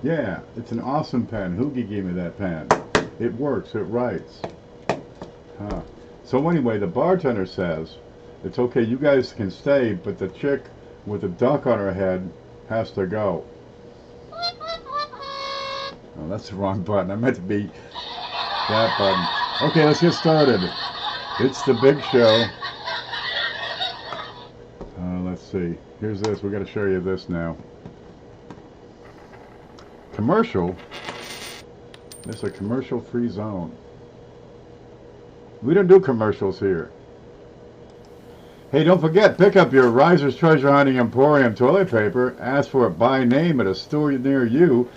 Yeah, it's an awesome pen. Hoogie gave me that pen. It works. It writes. Huh. So anyway, the bartender says, it's okay, you guys can stay, but the chick with the duck on her head has to go. Oh, that's the wrong button. I meant to be that button. Okay, let's get started. It's the big show. Let's see. Here's this. We got to show you this now. Commercial. This is a commercial-free zone. We don't do commercials here. Hey, don't forget, pick up your Riser's Treasure Hunting Emporium toilet paper. Ask for it by name at a store near you.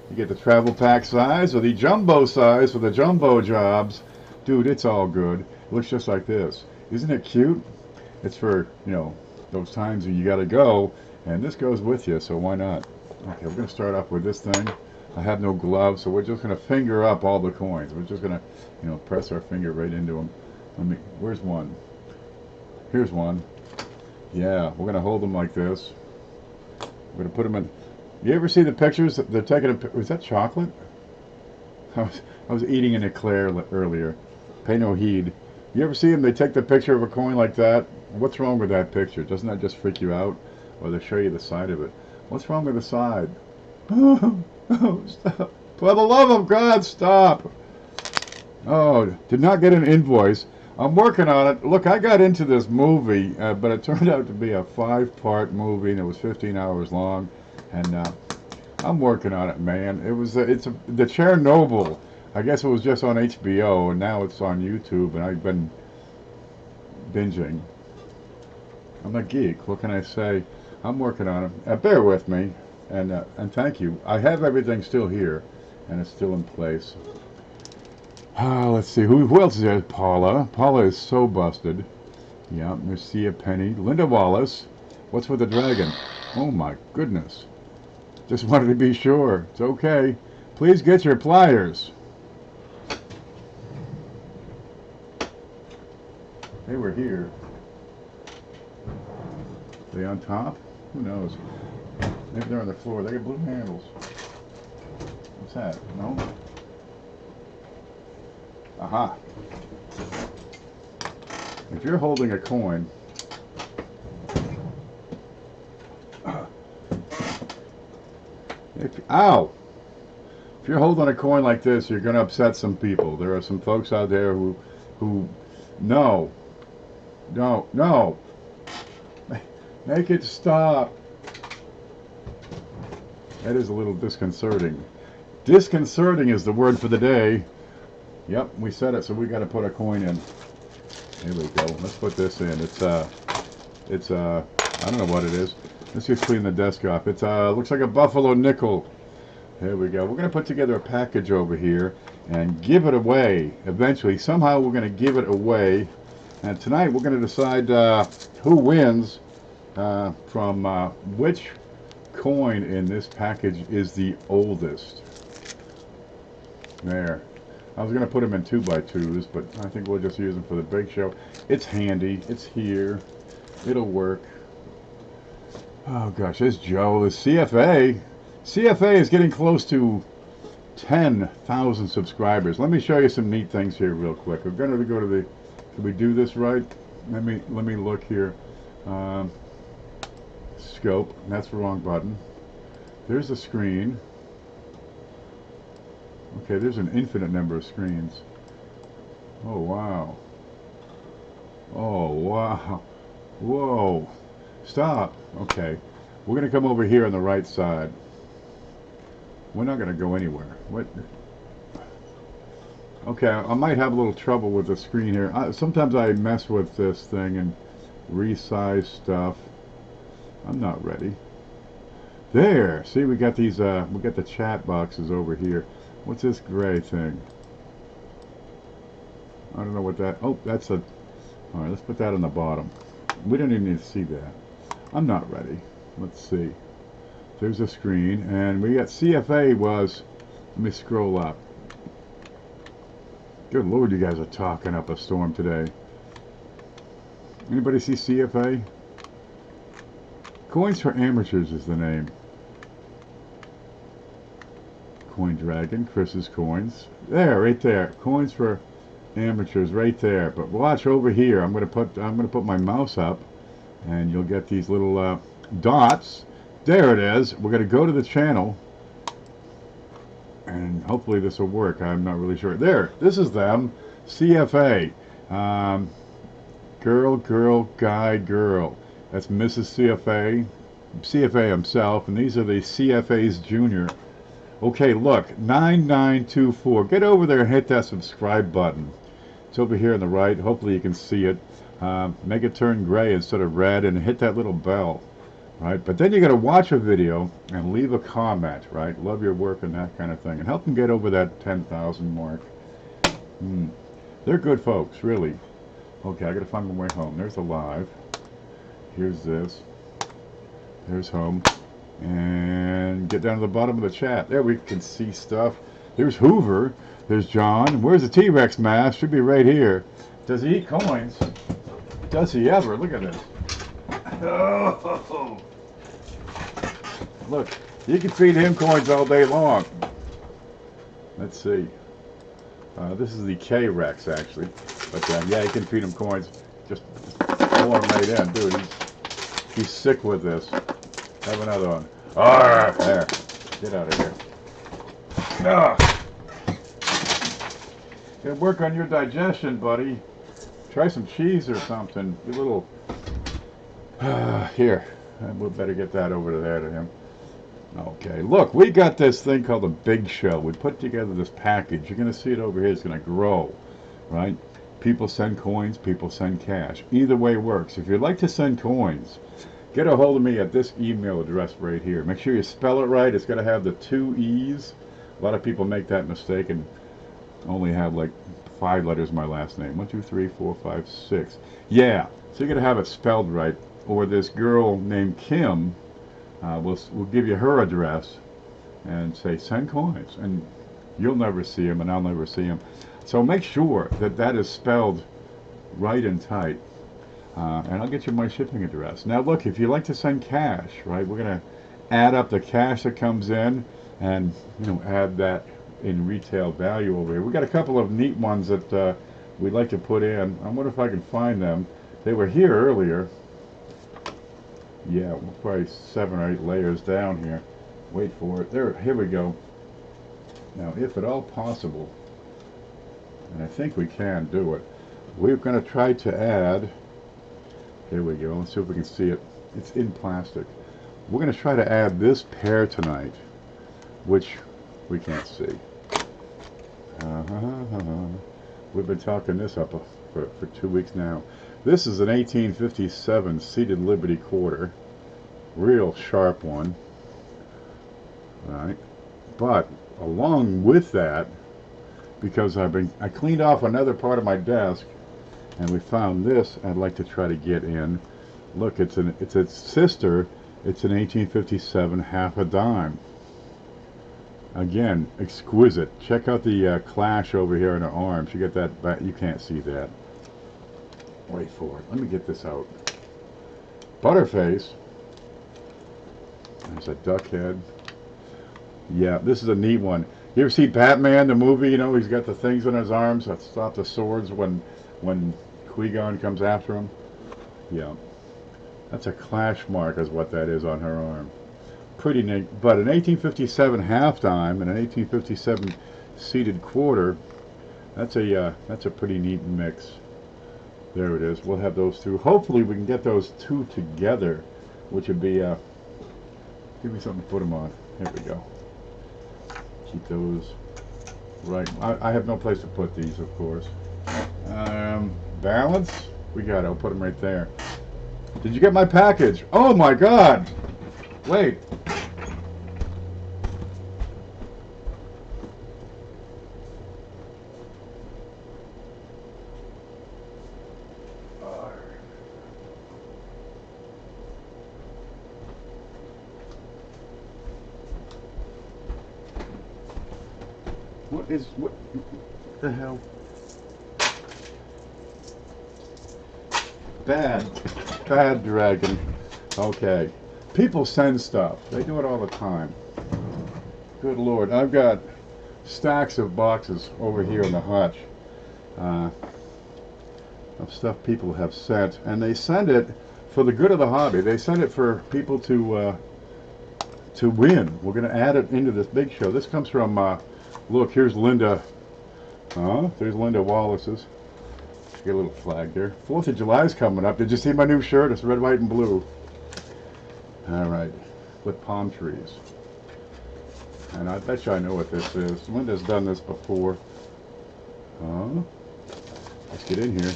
You get the travel pack size or the jumbo size for the jumbo jobs. Dude, it's all good. It looks just like this. Isn't it cute? It's for, those times when you got to go, and this goes with you, so why not? Okay, we're going to start off with this thing. I have no gloves, so we're just going to finger up all the coins. We're just going to, press our finger right into them. Where's one? Here's one. Yeah, we're going to hold them like this. We're going to put them in. You ever see the pictures? They're taking was that chocolate? I was eating an eclair earlier. Pay no heed. You ever see them? They take the picture of a coin like that. What's wrong with that picture? Doesn't that just freak you out? Or they show you the side of it. What's wrong with the side? Oh, stop. For the love of God, stop. Oh, did not get an invoice. I'm working on it. Look, I got into this movie, but it turned out to be a 5-part movie, and it was 15 hours long. And I'm working on it, man. The Chernobyl. I guess it was just on HBO, and now it's on YouTube, and I've been binging. I'm a geek. What can I say? I'm working on it. Bear with me, and thank you. I have everything still here, and it's still in place. Let's see. Who else is there? Paula. Paula is so busted. Yeah, Marcia Penny. Linda Wallace. What's with the dragon? Oh, my goodness. Just wanted to be sure. It's okay. Please get your pliers. They were here. Are they on top? Who knows? Maybe they're on the floor. They got blue handles. What's that? No? Aha. If you're holding a coin, ow! If you're holding a coin like this, you're going to upset some people. There are some folks out there who no, make it stop. That is a little disconcerting. Disconcerting is the word for the day. Yep, we said it, so we got to put a coin in. Here we go. Let's put this in. It's I don't know what it is. Let's just clean the desk off. It's looks like a buffalo nickel. There we go. We're going to put together a package over here and give it away. Eventually, somehow we're going to give it away. And tonight we're going to decide who wins from which coin in this package is the oldest. There. I was going to put them in 2x2s, but I think we'll just use them for the big show. It's handy. It's here. It'll work. Oh gosh, there's Joe. The CFA. CFA is getting close to 10,000 subscribers. Let me show you some neat things here real quick. We're going to go to the... Can we do this right? Let me look here. Scope. That's the wrong button. There's the screen. Okay, there's an infinite number of screens. Oh, wow. Oh, wow. Whoa. Stop. Okay. We're going to come over here on the right side. We're not going to go anywhere. What? Okay, I might have a little trouble with the screen here. Sometimes I mess with this thing and resize stuff. I'm not ready. There. See, we got these. We got the chat boxes over here. What's this gray thing? I don't know what that... Oh, that's a... Alright, let's put that on the bottom. We don't even need to see that. I'm not ready. Let's see. There's a screen, and we got CFA was... Let me scroll up. Good Lord, you guys are talking up a storm today. Anybody see CFA? Coins for Amateurs is the name. Coin Dragon, Chris's coins. There, right there. Coins for amateurs, right there. But watch over here. I'm gonna put my mouse up, and you'll get these little dots. There it is. We're gonna go to the channel, and hopefully this will work. I'm not really sure. There. This is them. CFA. Girl, girl, guy, girl. That's Mrs. CFA. CFA himself, and these are the CFA's Junior. Okay, look, 9924. Get over there and hit that subscribe button. It's over here on the right. Hopefully you can see it. Make it turn gray instead of red, and hit that little bell, right? But then you got to watch a video and leave a comment, right? Love your work and that kind of thing, and help them get over that 10,000 mark. They're good folks, really. Okay, I got to find my way home. There's the live. Here's this. There's home. And get down to the bottom of the chat. There we can see stuff. There's Hoover. There's John. Where's the T-Rex mask? Should be right here. Does he eat coins? Does he ever? Look at this. Oh. Look, you can feed him coins all day long. Let's see. This is the K-Rex, actually. But yeah, you can feed him coins. Just pour him right in. Dude, he's sick with this. Have another one. Alright, there. Get out of here. Gonna work on your digestion, buddy. Try some cheese or something. You little... here. We better get that over to there to him. Okay, look, we got this thing called a Big Show. We put together this package. You're gonna see it over here. It's gonna grow, right? People send coins, people send cash. Either way works. If you'd like to send coins, get a hold of me at this email address right here. Make sure you spell it right. It's got to have the 2 E's. A lot of people make that mistake and only have like 5 letters in my last name. 1, 2, 3, 4, 5, 6. Yeah, so you got to have it spelled right. Or this girl named Kim, we'll give you her address and say send coins. And you'll never see them and I'll never see them. So make sure that that is spelled right and tight. And I'll get you my shipping address. Now look, if you like to send cash, right, we're going to add up the cash that comes in and, you know, add that in retail value over here. We got a couple of neat ones that we'd like to put in. I wonder if I can find them. They were here earlier. Yeah, we're probably 7 or 8 layers down here. Wait for it. There, here we go. Now, if at all possible, and I think we can do it, we're going to try to add... There we go. Let's see if we can see it. It's in plastic. We're going to try to add this pair tonight, which we can't see. We've been talking this up for 2 weeks now. This is an 1857 seated Liberty quarter. Real sharp one. Right. But along with that, because I cleaned off another part of my desk, and we found this I'd like to try to get in. Look, it's its sister. It's an 1857 half a dime. Again, exquisite. Check out the clash over here in her arms. You get that back. You can't see that. Wait for it. Let me get this out. Butterface. There's a duck head. Yeah, this is a neat one. You ever see Batman, the movie? You know, he's got the things on his arms that stop the swords when Qui-Gon comes after him. Yeah. That's a clash mark is what that is on her arm. Pretty neat. But an 1857 half dime and an 1857 seated quarter, that's a pretty neat mix. There it is. We'll have those two. Hopefully we can get those two together, which would be give me something to put them on. Here we go. Keep those right. I have no place to put these, of course. Balance? We got it. I'll put them right there. Did you get my package? Oh my God! Wait. What the hell? Bad dragon. Okay. People send stuff. They do it all the time. Good Lord. I've got stacks of boxes over here in the hutch of stuff people have sent, and they send it for the good of the hobby. They send it for people to win. We're going to add it into this big show. This comes from, look, here's Linda. There's Linda Wallace's. Get a little flag there. 4th of July is coming up. Did you see my new shirt? It's red, white, and blue. All right. With palm trees. And I bet you I know what this is. Linda's done this before. Let's get in here.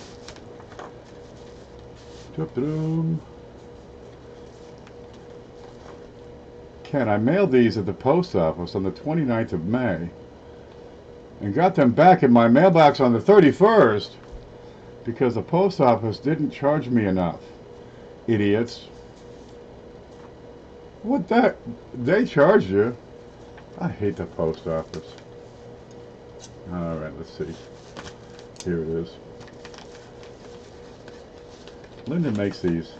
Ken, I mailed these at the post office on the 29th of May and got them back in my mailbox on the 31st because the post office didn't charge me enough. Idiots. What that? They charged you? I hate the post office. Alright, let's see. Here it is. Linda makes these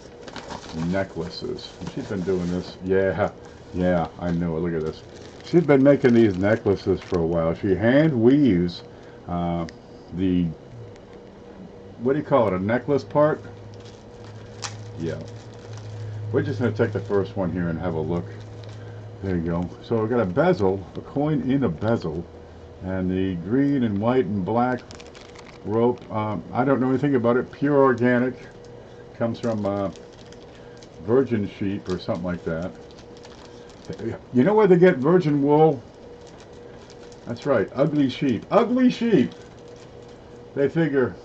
necklaces. She's been doing this. Yeah, I know it. Look at this. She's been making these necklaces for a while. She hand weaves the, what do you call it, a necklace part? Yeah. We're just going to take the first one here and have a look. There you go. So we've got a bezel, a coin in a bezel, and the green and white and black rope. I don't know anything about it. Pure organic. Comes from virgin sheep or something like that. You know where they get virgin wool? That's right, ugly sheep. Ugly sheep! They figure...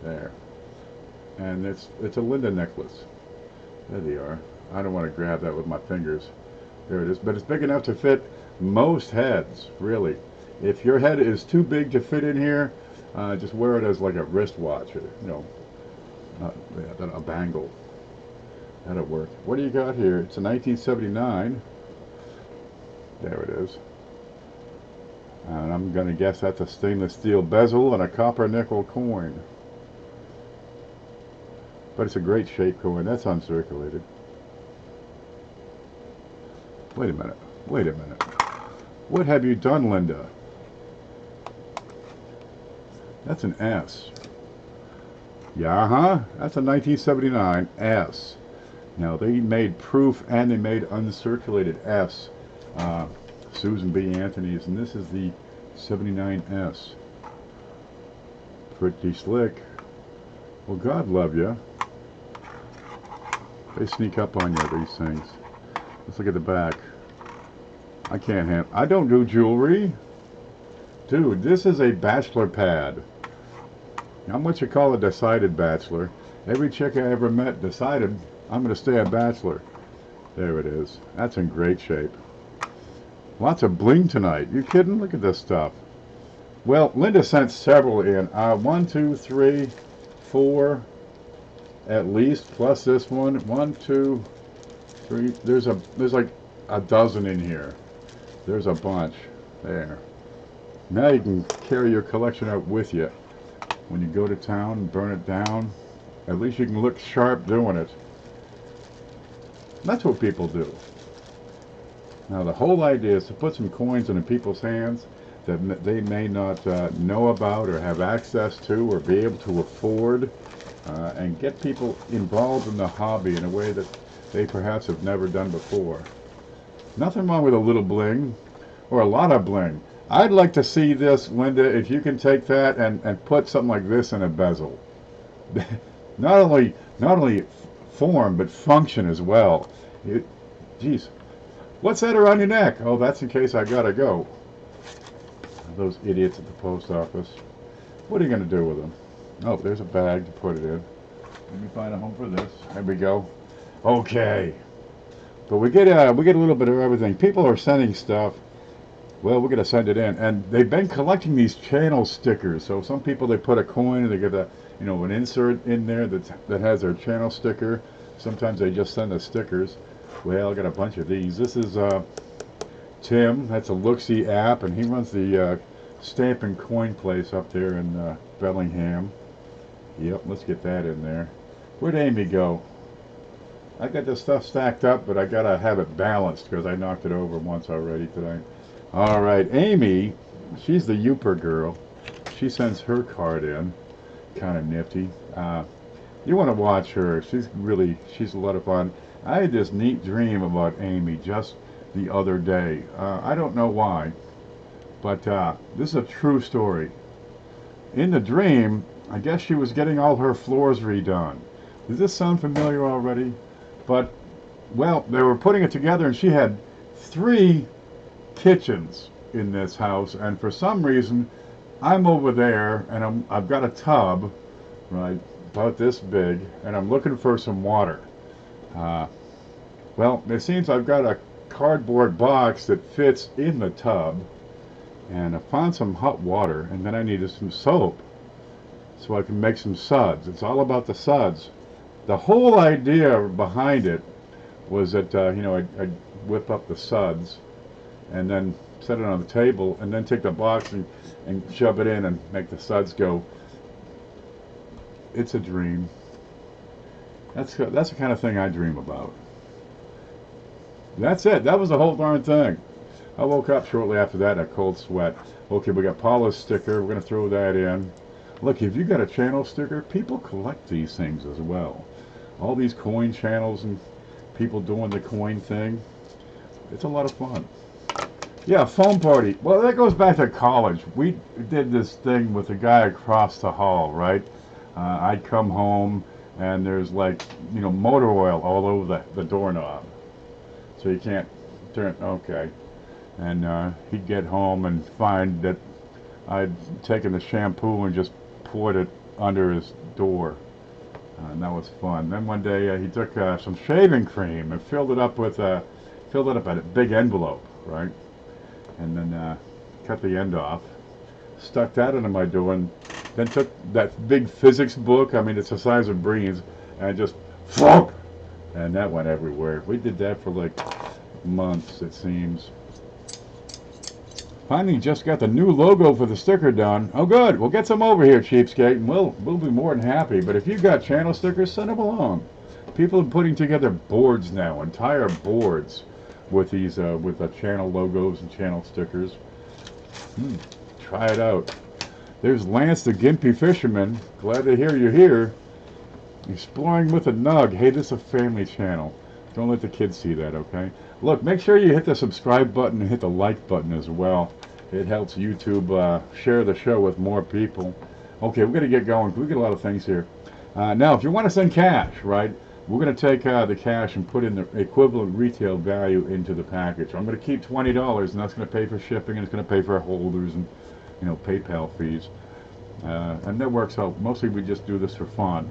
There. And it's a Linda necklace. There they are. I don't want to grab that with my fingers. There it is. But it's big enough to fit most heads, really. If your head is too big to fit in here, just wear it as like a wristwatch, or, you know, a bangle. That'll work. What do you got here? It's a 1979. There it is. And I'm going to guess that's a stainless steel bezel and a copper nickel coin. But it's a great shape coin. That's uncirculated. Wait a minute. Wait a minute. What have you done, Linda? That's an S. Yeah, that's a 1979 S. Now, they made proof and they made uncirculated S. Susan B. Anthony's, and this is the 79S. Pretty slick. Well, God love you. They sneak up on you, these things. Let's look at the back. I can't handle. I don't do jewelry. Dude, this is a bachelor pad. I'm what you call a decided bachelor. Every chick I ever met decided I'm going to stay a bachelor. There it is. That's in great shape. Lots of bling tonight. You kidding? Look at this stuff. Well, Linda sent several in. 1, 2, 3, 4, at least, plus this one. 1, 2, 3. There's like a dozen in here. There's a bunch. There. Now you can carry your collection out with you. When you go to town and burn it down, at least you can look sharp doing it. That's what people do. Now the whole idea is to put some coins in people's hands that they may not know about or have access to or be able to afford, and get people involved in the hobby in a way that they perhaps have never done before. Nothing wrong with a little bling or a lot of bling. I'd like to see this, Linda, if you can take that and put something like this in a bezel. not only form, but function as well. Geez, what's that around your neck? Oh, that's in case I gotta go. Those idiots at the post office. What are you gonna do with them? Oh, there's a bag to put it in. Let me find a home for this. There we go. Okay. But we get a little bit of everything. People are sending stuff. Well, we're going to send it in, and they've been collecting these channel stickers. So some people, they put a coin, and they get an insert in there that has their channel sticker. Sometimes they just send the stickers. Well, I got a bunch of these. This is Tim. That's a Looksy app, and he runs the stamp and coin place up there in Bellingham. Yep, let's get that in there. Where'd Amy go? I got this stuff stacked up, but I gotta have it balanced because I knocked it over once already today. All right, Amy, she's the Youper girl. She sends her card in, kind of nifty. You want to watch her. She's a lot of fun. I had this neat dream about Amy just the other day. I don't know why, but this is a true story. In the dream, I guess she was getting all her floors redone. Does this sound familiar already? But, well, they were putting it together, and she had 3 kitchens in this house, and for some reason, I'm over there, and I've got a tub, right, about this big, and I'm looking for some water. Well, it seems I've got a cardboard box that fits in the tub, and I found some hot water, and then I needed some soap so I can make some suds. It's all about the suds. The whole idea behind it was that, I'd whip up the suds and then set it on the table and then take the box and shove it in and make the suds go. It's a dream. That's the kind of thing I dream about. That's it. That was the whole darn thing. I woke up shortly after that in a cold sweat. Okay, we got Paula's sticker. We're going to throw that in. Look, if you got a channel sticker, people collect these things as well. All these coin channels and people doing the coin thing. It's a lot of fun. Yeah, foam party. Well, that goes back to college. We did this thing with the guy across the hall, right? I'd come home and there's like, motor oil all over the doorknob. So you can't turn, okay. And he'd get home and find that I'd taken the shampoo and just poured it under his door. And that was fun. Then one day he took some shaving cream and filled it up in a big envelope, right? And then cut the end off, stuck that into my door, and then took that big physics book, it's the size of brains, and just flop, and that went everywhere. We did that for like months, it seems. Finally just got the new logo for the sticker done. Oh good, we'll get some over here, cheapskate, and we'll be more than happy. But if you've got channel stickers, send them along. People are putting together boards now, entire boards with these with the channel logos and channel stickers. Try it out. There's Lance the Gimpy Fisherman. Glad to hear you're here. Exploring with a Nug. Hey, this is a family channel. Don't let the kids see that, okay? Look, make sure you hit the subscribe button and hit the like button as well. It helps YouTube share the show with more people. Okay, we're going to get going. We get a lot of things here. Now, if you want to send cash, right, we're going to take the cash and put in the equivalent retail value into the package. I'm going to keep $20, and that's going to pay for shipping, and it's going to pay for holders and, PayPal fees. And that works out. Mostly we just do this for fun.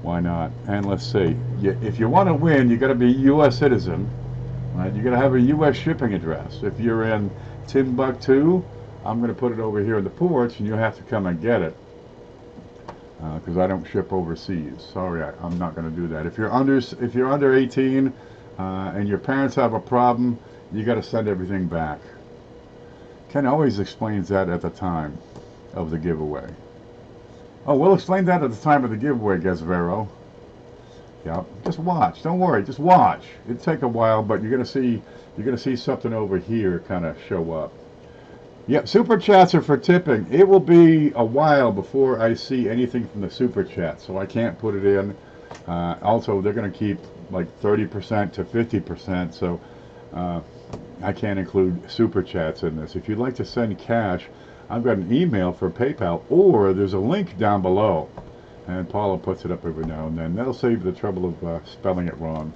Why not? And let's see. If you want to win, you got to be a U.S. citizen, right? You got to have a U.S. shipping address. If you're in Timbuktu, I'm going to put it over here in the porch, and you have to come and get it. Because I don't ship overseas. Sorry, I'm not going to do that. If you're under 18 and your parents have a problem, you got to send everything back. Ken always explains that at the time of the giveaway. Oh, we'll explain that at the time of the giveaway, Gesvero. Yeah, just watch. Don't worry, just watch. It'll take a while, but you're gonna see something over here kind of show up. Yep, super chats are for tipping. It will be a while before I see anything from the super chat, so I can't put it in. Also, they're going to keep like 30% to 50%, so I can't include super chats in this. If you'd like to send cash, I've got an email for PayPal, or there's a link down below, and Paula puts it up every now and then. That'll save the trouble of spelling it wrong.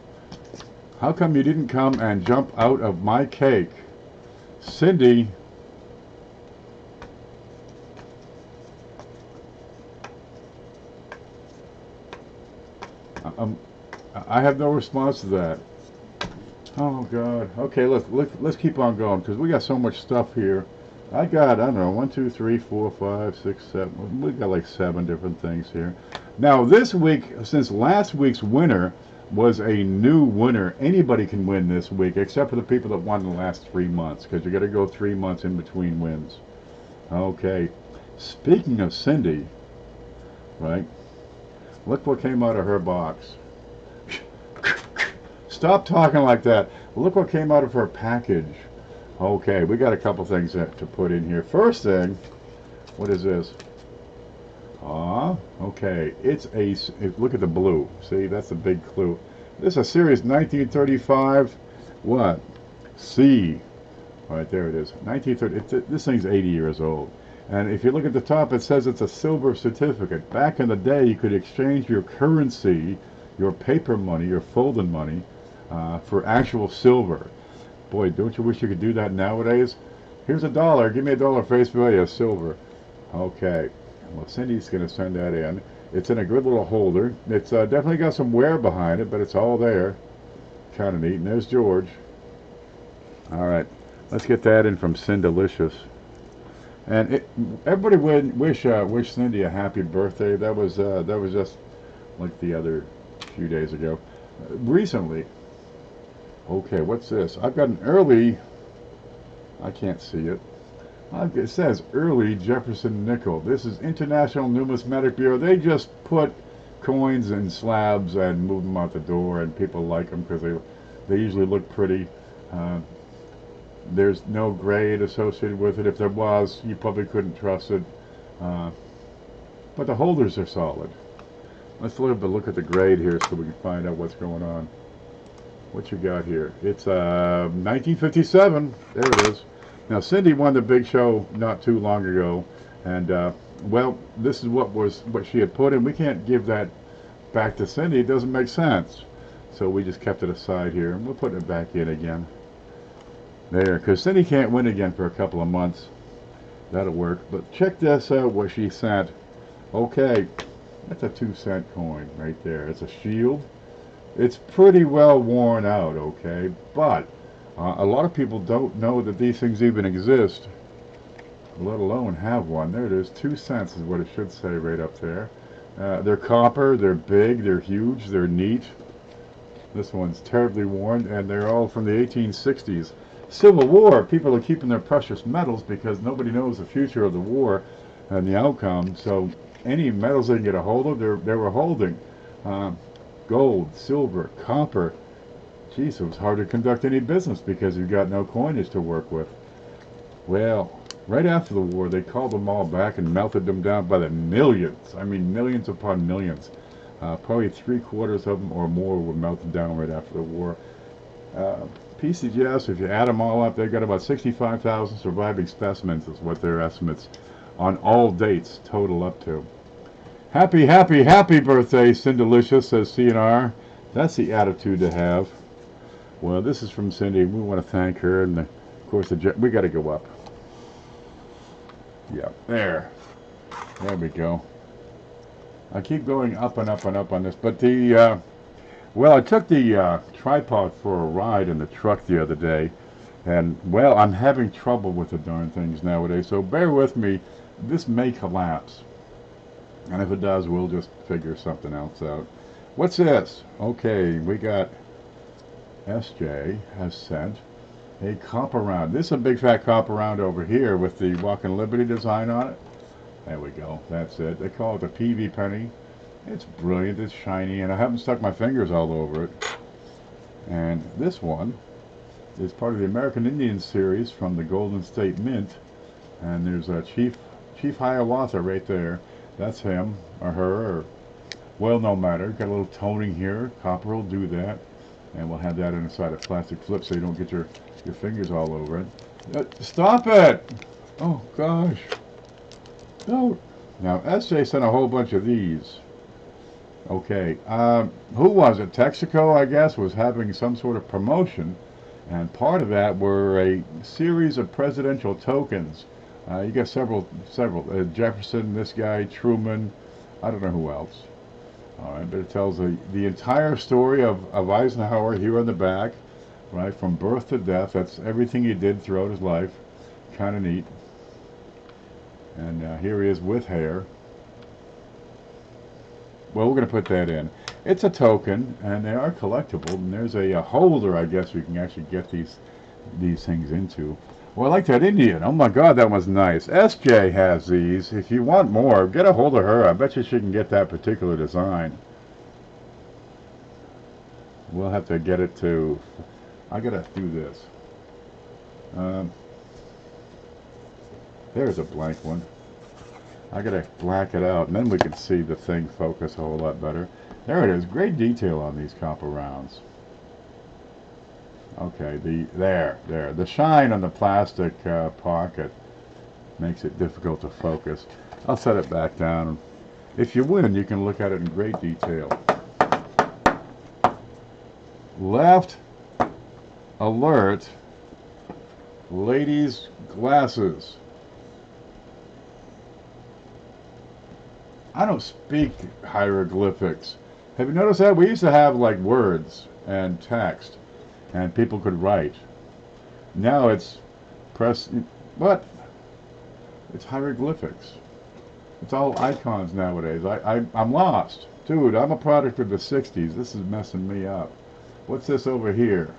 How come you didn't come and jump out of my cake? Cindy. I have no response to that. Oh God. Okay, let's keep on going because we got so much stuff here. I don't know, 1, 2, 3, 4, 5, 6, 7. We got like 7 different things here. Now this week, since last week's winner was a new winner, anybody can win this week except for the people that won the last 3 months because you got to go 3 months in between wins. Okay. Speaking of Cindy, right? Look what came out of her box. Stop talking like that. Look what came out of her package. Okay, we got a couple things to put in here. First thing, what is this? Okay. It's a, look at the blue. See, that's the big clue. This is a series 1935. What? C. Right there it is. 1930. This thing's 80 years old. And if you look at the top, it says it's a silver certificate. Back in the day, you could exchange your currency, your paper money, your folded money, for actual silver. Boy, don't you wish you could do that nowadays? Here's $1. Give me $1 face value of silver. Okay. Well, Cindy's going to send that in. It's in a good little holder. It's definitely got some wear behind it, but it's all there. Kind of neat. And there's George. All right. Let's get that in from Cindalicious. And everybody would wish Cindy a happy birthday. That was just like the other few days ago. Recently. Okay, what's this? I've got an early. I can't see it. It says early Jefferson nickel. This is International Numismatic Bureau. They just put coins in slabs and move them out the door, and people like them because they usually look pretty. There's no grade associated with it. If there was, you probably couldn't trust it. But the holders are solid. Let's look at the grade here so we can find out what's going on. What you got here? It's 1957. There it is. Now, Cindy won the big show not too long ago, and well, this is what she had put in. We can't give that back to Cindy. It doesn't make sense. So we just kept it aside here, and we'll put it back in again. There, because Cindy can't win again for a couple of months. That'll work. But check this out, what she sent. Okay, that's a 2-cent coin right there. It's a shield. It's pretty well worn out, okay, but a lot of people don't know that these things even exist, let alone have one. There it is, 2 cents is what it should say right up there. They're copper, they're big, they're huge, they're neat. This one's terribly worn, and they're all from the 1860s. Civil War, people are keeping their precious metals because nobody knows the future of the war and the outcome, so any metals they can get a hold of, they were holding. Gold, silver, copper. Geez, it was hard to conduct any business because you've got no coinage to work with. Well, right after the war, they called them all back and melted them down by the millions. I mean, millions upon millions. Probably 3/4 of them or more were melted down right after the war. PCGS, if you add them all up, they've got about 65,000 surviving specimens is what their estimates on all dates total up to. Happy, happy, happy birthday, Cindalicious, says CNR. That's the attitude to have. Well, this is from Cindy. We want to thank her, and of course, we got to go up. Yeah, there we go. I keep going up and up and up on this, but well, I took the tripod for a ride in the truck the other day, and well, I'm having trouble with the darn things nowadays. So bear with me. This may collapse. And if it does, we'll just figure something else out. What's this? Okay, we got SJ has sent a copper round. This is a big fat copper round over here with the Walking Liberty design on it. There we go. That's it. They call it the PV penny. It's brilliant. It's shiny, and I haven't stuck my fingers all over it. And this one is part of the American Indian series from the Golden State Mint. And there's a Chief Hiawatha right there. That's him or her, or, well, no matter. Got a little toning here. Copper will do that. And we'll have that inside a plastic flip so you don't get your fingers all over it. Stop it! Oh, gosh. No. Now, SJ sent a whole bunch of these. Okay. Who was it? Texaco, I guess, was having some sort of promotion. And part of that were a series of presidential tokens. You got several. Jefferson, this guy, Truman, I don't know who else. All right, but it tells the entire story of Eisenhower here on the back, right, from birth to death. That's everything he did throughout his life. Kind of neat. And here he is with hair. Well, we're going to put that in. It's a token, and they are collectible. And there's a holder, I guess, you can actually get these things into. Well, I like that Indian. Oh my God, that was nice. SJ has these. If you want more, get a hold of her. I bet you she can get that particular design. We'll have to get it to, I gotta do this. Um, there's a blank one. I gotta black it out, and then we can see the thing focus a whole lot better. There it is. Great detail on these copper rounds. Okay, there. The shine on the plastic pocket makes it difficult to focus. I'll set it back down. If you win, you can look at it in great detail. Left alert, ladies' glasses. I don't speak hieroglyphics. Have you noticed that? We used to have like words and text, and people could write. Now it's press, what? It's hieroglyphics. It's all icons nowadays. I'm lost. Dude, I'm a product of the 60s. This is messing me up. What's this over here?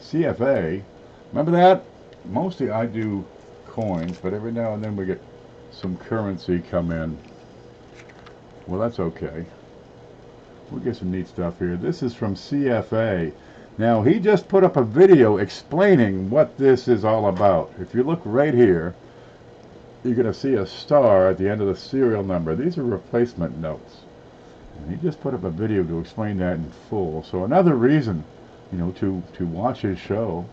CFA. Remember that? Mostly I do coins, but every now and then we get some currency come in. Well, that's okay. We'll get some neat stuff here. This is from CFA. Now, he just put up a video explaining what this is all about. If you look right here, you're going to see a star at the end of the serial number. These are replacement notes. And he just put up a video to explain that in full. So another reason, you know, to watch his show,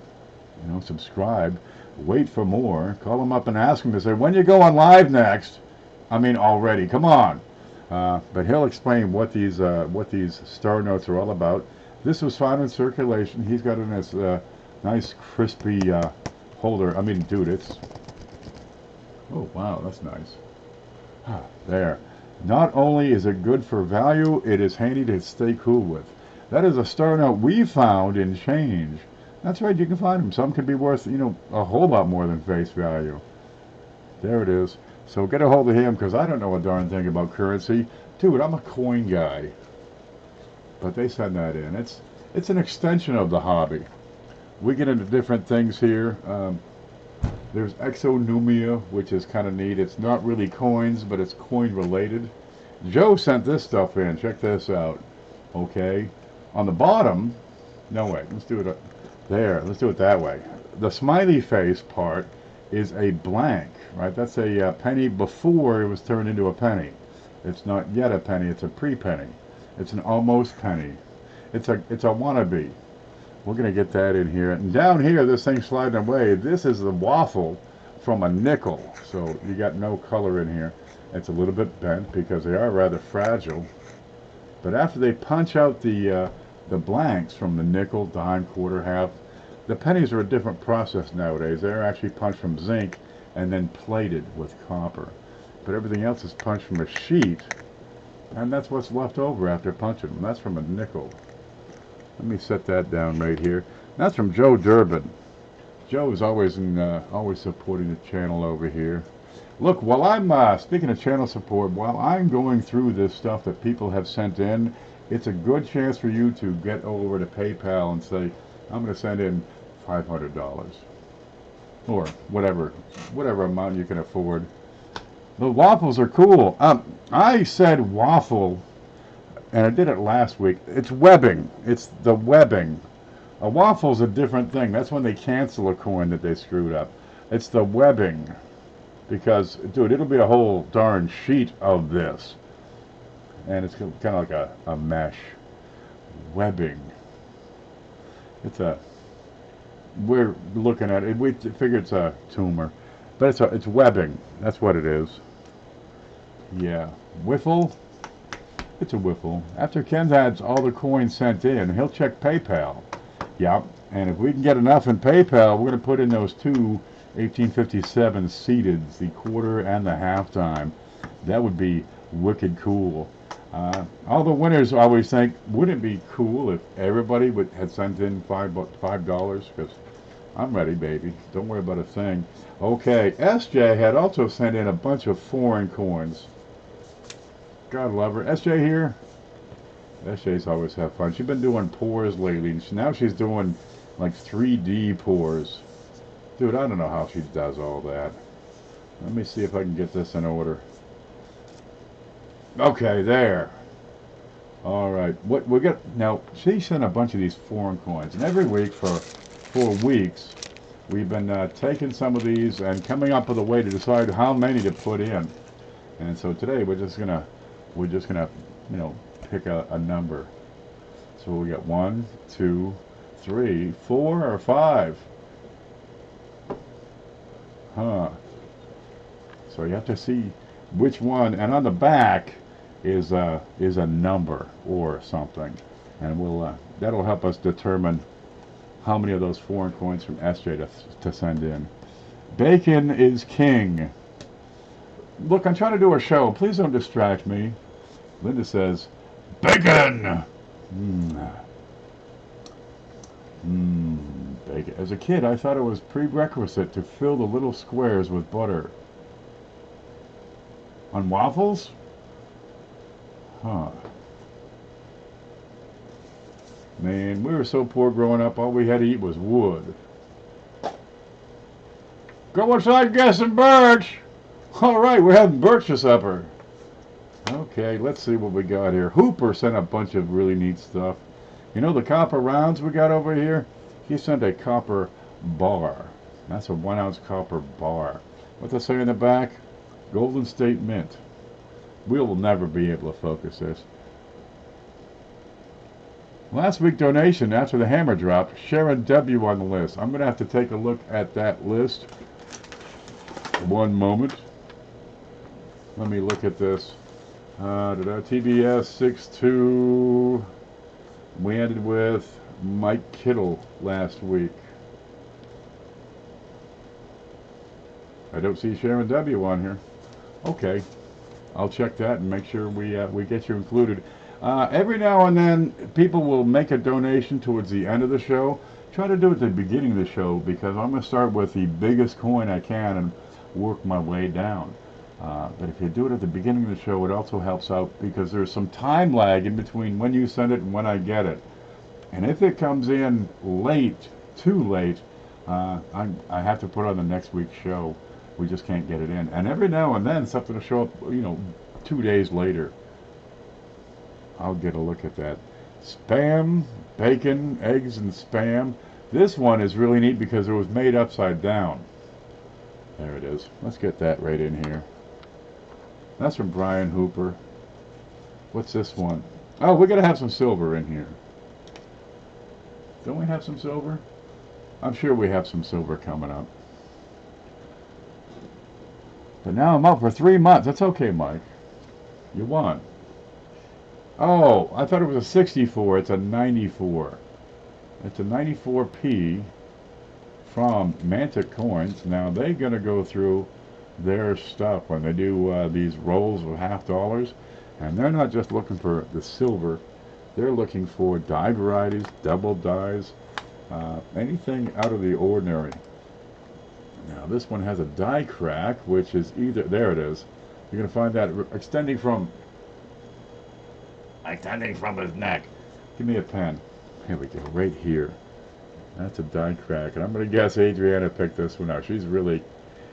you know, subscribe, wait for more, call him up and ask him to say, when you go on live next? I mean, already, come on. But he'll explain what these star notes are all about. This was found in circulation. He's got it in this nice crispy holder. I mean, dude, it's... Oh, wow, that's nice. There. Not only is it good for value, it is handy to stay cool with. That is a star note we found in change. That's right, you can find them. Some could be worth, you know, a whole lot more than face value. There it is. So get a hold of him, because I don't know a darn thing about currency. Dude, I'm a coin guy. But they send that in. It's an extension of the hobby. We get into different things here. There's exonumia, which is kind of neat. It's not really coins, but it's coin related. Joe sent this stuff in. Check this out. Okay. On the bottom, no way. Let's do it there. Let's do it that way. The smiley face part is a blank, right? That's a penny before it was turned into a penny. It's not yet a penny. It's a pre-penny. It's an almost penny. It's a wannabe. We're going to get that in here. And down here, this thing sliding away, this is the waffle from a nickel. So you got no color in here. It's a little bit bent because they are rather fragile. But after they punch out the blanks from the nickel, dime, quarter, half, the pennies are a different process nowadays. They're actually punched from zinc and then plated with copper. But everything else is punched from a sheet, and that's what's left over after punching them. That's from a nickel. Let me set that down right here. That's from Joe Durbin. Joe is always supporting the channel over here. Look, while I'm speaking of channel support, while I'm going through this stuff that people have sent in, it's a good chance for you to get over to PayPal and say, I'm going to send in $500 or whatever amount you can afford. The waffles are cool. I said waffle, and I did it last week. It's webbing. It's the webbing. A waffle's a different thing. That's when they cancel a coin that they screwed up. It's the webbing. Because, dude, it'll be a whole darn sheet of this. And it's kind of like a mesh. Webbing. We're looking at it. We figure it's a tumor. But it's webbing. That's what it is. Yeah. Wiffle? It's a wiffle. After Ken has all the coins sent in, he'll check PayPal. Yep. And if we can get enough in PayPal, we're going to put in those two 1857 seededs, the quarter and the half time. That would be wicked cool. All the winners always think, wouldn't it be cool if everybody had sent in $5? Because I'm ready, baby. Don't worry about a thing. Okay, SJ had also sent in a bunch of foreign coins. God love her. SJ here. SJ's always have fun. She's been doing pours lately. Now she's doing like 3D pours. Dude, I don't know how she does all that. Let me see if I can get this in order. Okay, there. All right. What we got now? She sent a bunch of these foreign coins, and every week for 4 weeks, we've been taking some of these and coming up with a way to decide how many to put in. And so today we're just gonna pick a number. So we got 1, 2, 3, 4, or 5. Huh. So you have to see which one, and on the back is a number or something, and that'll help us determine how many of those foreign coins from SJ to send in. Bacon is king. Look, I'm trying to do a show. Please don't distract me. Linda says, bacon. Bacon. As a kid, I thought it was prerequisite to fill the little squares with butter. On waffles? Huh. Man, we were so poor growing up, all we had to eat was wood. Go inside and get some birch! Alright, we're having birch for supper. Okay, let's see what we got here. Hooper sent a bunch of really neat stuff. You know the copper rounds we got over here? He sent a copper bar. That's a 1-ounce copper bar. What's that say in the back? Golden State Mint. We will never be able to focus this. Last week donation after the hammer dropped, Sharon W. on the list. I'm going to have to take a look at that list. One moment. Let me look at this. TBS 6-2. We ended with Mike Kittle last week. I don't see Sharon W. on here. Okay. I'll check that and make sure we get you included. Every now and then, people will make a donation towards the end of the show. Try to do it at the beginning of the show because I'm going to start with the biggest coin I can and work my way down. But if you do it at the beginning of the show, it also helps out because there's some time lag in between when you send it and when I get it. And if it comes in late, too late, I have to put on the next week's show. We just can't get it in. And every now and then, something will show up, 2 days later. I'll get a look at that. Spam, bacon, eggs, and spam. This one is really neat because it was made upside down. There it is. Let's get that right in here. That's from Brian Hooper. What's this one? Oh, we're going to have some silver in here. Don't we have some silver? I'm sure we have some silver coming up. But now I'm up for 3 months. That's okay, Mike. You won. Oh, I thought it was a 64. It's a 94. It's a 94p from Mantic Coins. Now they're going to go through their stuff when they do these rolls of $50, and they're not just looking for the silver. They're looking for die varieties, double dies, anything out of the ordinary. Now this one has a die crack, which is either, there it is. You're going to find that extending from his neck. Give me a pen. Here we go, right here. That's a die crack, and I'm going to guess Adriana picked this one out. She's really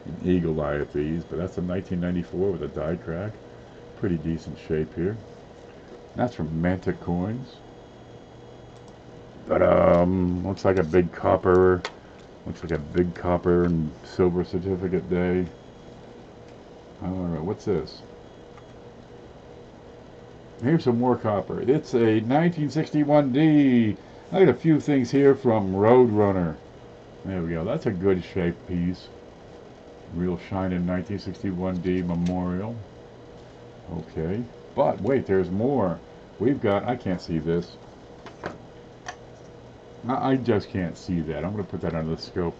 an eagle eye at these, but that's a 1994 with a die crack. Pretty decent shape here. That's from Mantic Coins. But looks like a big copper. Looks like a big copper and silver certificate day. Alright, what's this? Here's some more copper. It's a 1961D. I got a few things here from Roadrunner. There we go. That's a good shaped piece. Real shining 1961D memorial. Okay. But wait, there's more. We've got, I can't see this. I just can't see that. I'm going to put that under the scope.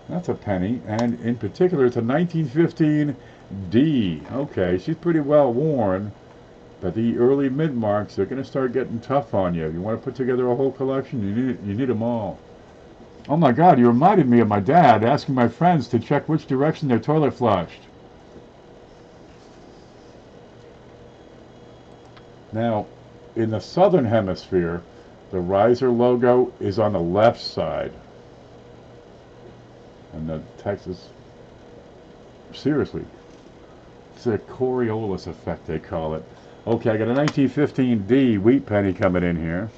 That's a penny, and in particular, it's a 1915 D. Okay, she's pretty well worn, but the early mid-marks, they're going to start getting tough on you. If you want to put together a whole collection, you need them all. Oh my God, you reminded me of my dad asking my friends to check which direction their toilet flushed. Now, in the southern hemisphere, the riser logo is on the left side. And the Texas, seriously, it's a Coriolis effect, they call it. Okay, I got a 1915D wheat penny coming in here.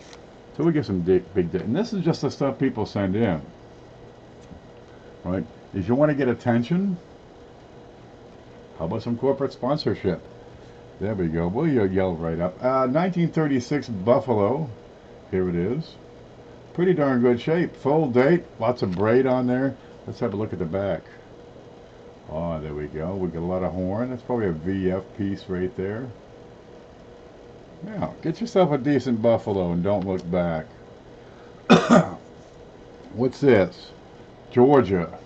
So we get some big, and this is just the stuff people send in, right? If you want to get attention, how about some corporate sponsorship? There we go. We'll yell right up. 1936 Buffalo. Here it is. Pretty darn good shape. Full date. Lots of braid on there. Let's have a look at the back. Oh, there we go. We got a lot of horn. That's probably a VF piece right there. Now, get yourself a decent buffalo and don't look back. What's this? Georgia.